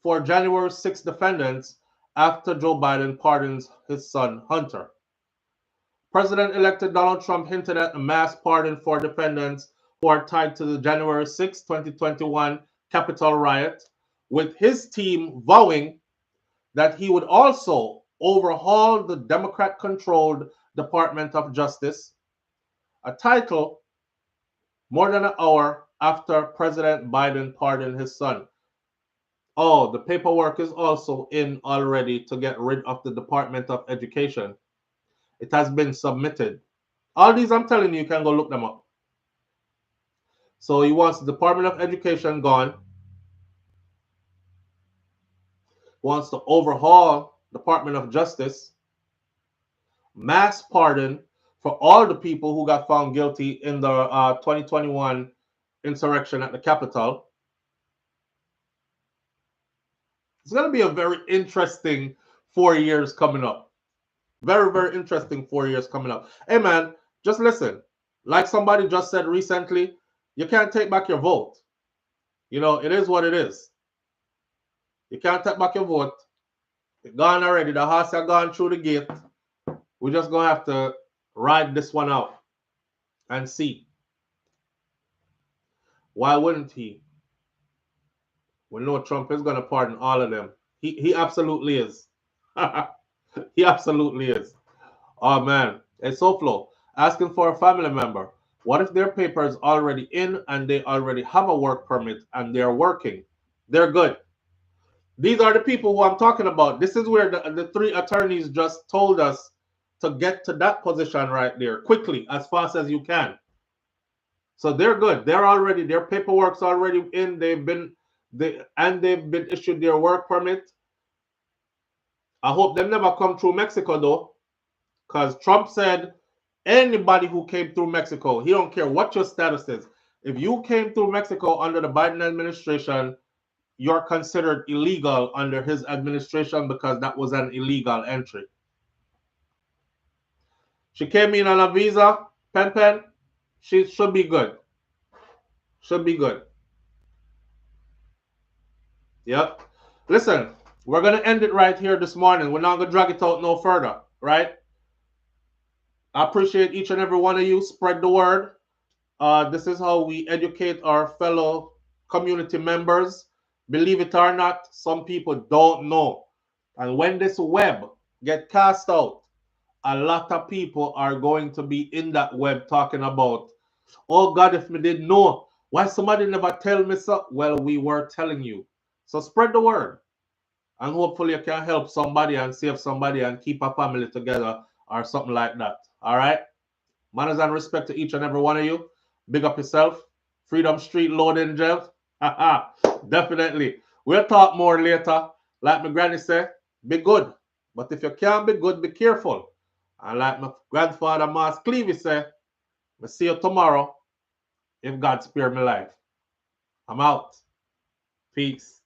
Speaker 1: for January 6 defendants after Joe Biden pardons his son, Hunter. President-elect Donald Trump hinted at a mass pardon for defendants who are tied to the January 6, 2021 Capitol riot, with his team vowing that he would also overhaul the Democrat-controlled Department of Justice, a title more than an hour after President Biden pardoned his son. Oh, the paperwork is also in already to get rid of the Department of Education. It has been submitted. All these I'm telling you, you can go look them up. So he wants the Department of Education gone. Wants to overhaul Department of Justice. Mass pardon for all the people who got found guilty in the 2021 insurrection at the Capitol. It's going to be a very interesting 4 years coming up. Very, very interesting 4 years coming up. Hey, man, just listen. Like somebody just said recently, you can't take back your vote. You know, it is what it is. You can't take back your vote. It's gone already. The horse has gone through the gate. We're just going to have to ride this one out and see. Why wouldn't he? We know Trump is going to pardon all of them. He absolutely is. He absolutely is. Oh man, it's SouFLo asking for a family member. What if their paper is already in and they already have a work permit and they're working? They're good. These are the people who I'm talking about. This is where the three attorneys just told us to get to that position right there quickly, as fast as you can. So they're good. They're already, their paperwork's already in. They've been issued their work permit. I hope they never come through Mexico though, because Trump said anybody who came through Mexico, he don't care what your status is. If you came through Mexico under the Biden administration, you're considered illegal under his administration because that was an illegal entry. She came in on a visa, Pen. She should be good. Should be good. Yep. Listen, we're going to end it right here this morning. We're not going to drag it out no further, right? I appreciate each and every one of you. Spread the word. This is how we educate our fellow community members. Believe it or not, some people don't know. And when this web get cast out, a lot of people are going to be in that web talking about, oh God, if me didn't know, why somebody never tell me so? Well, we were telling you. So spread the word. And hopefully you can help somebody and save somebody and keep a family together or something like that. All right? Manners and respect to each and every one of you. Big up yourself. Freedom Street loading gel. Definitely. We'll talk more later. Like my granny said, be good. But if you can't be good, be careful. And like my grandfather, Mas Clevey said, I'll see you tomorrow if God spare me life. I'm out. Peace.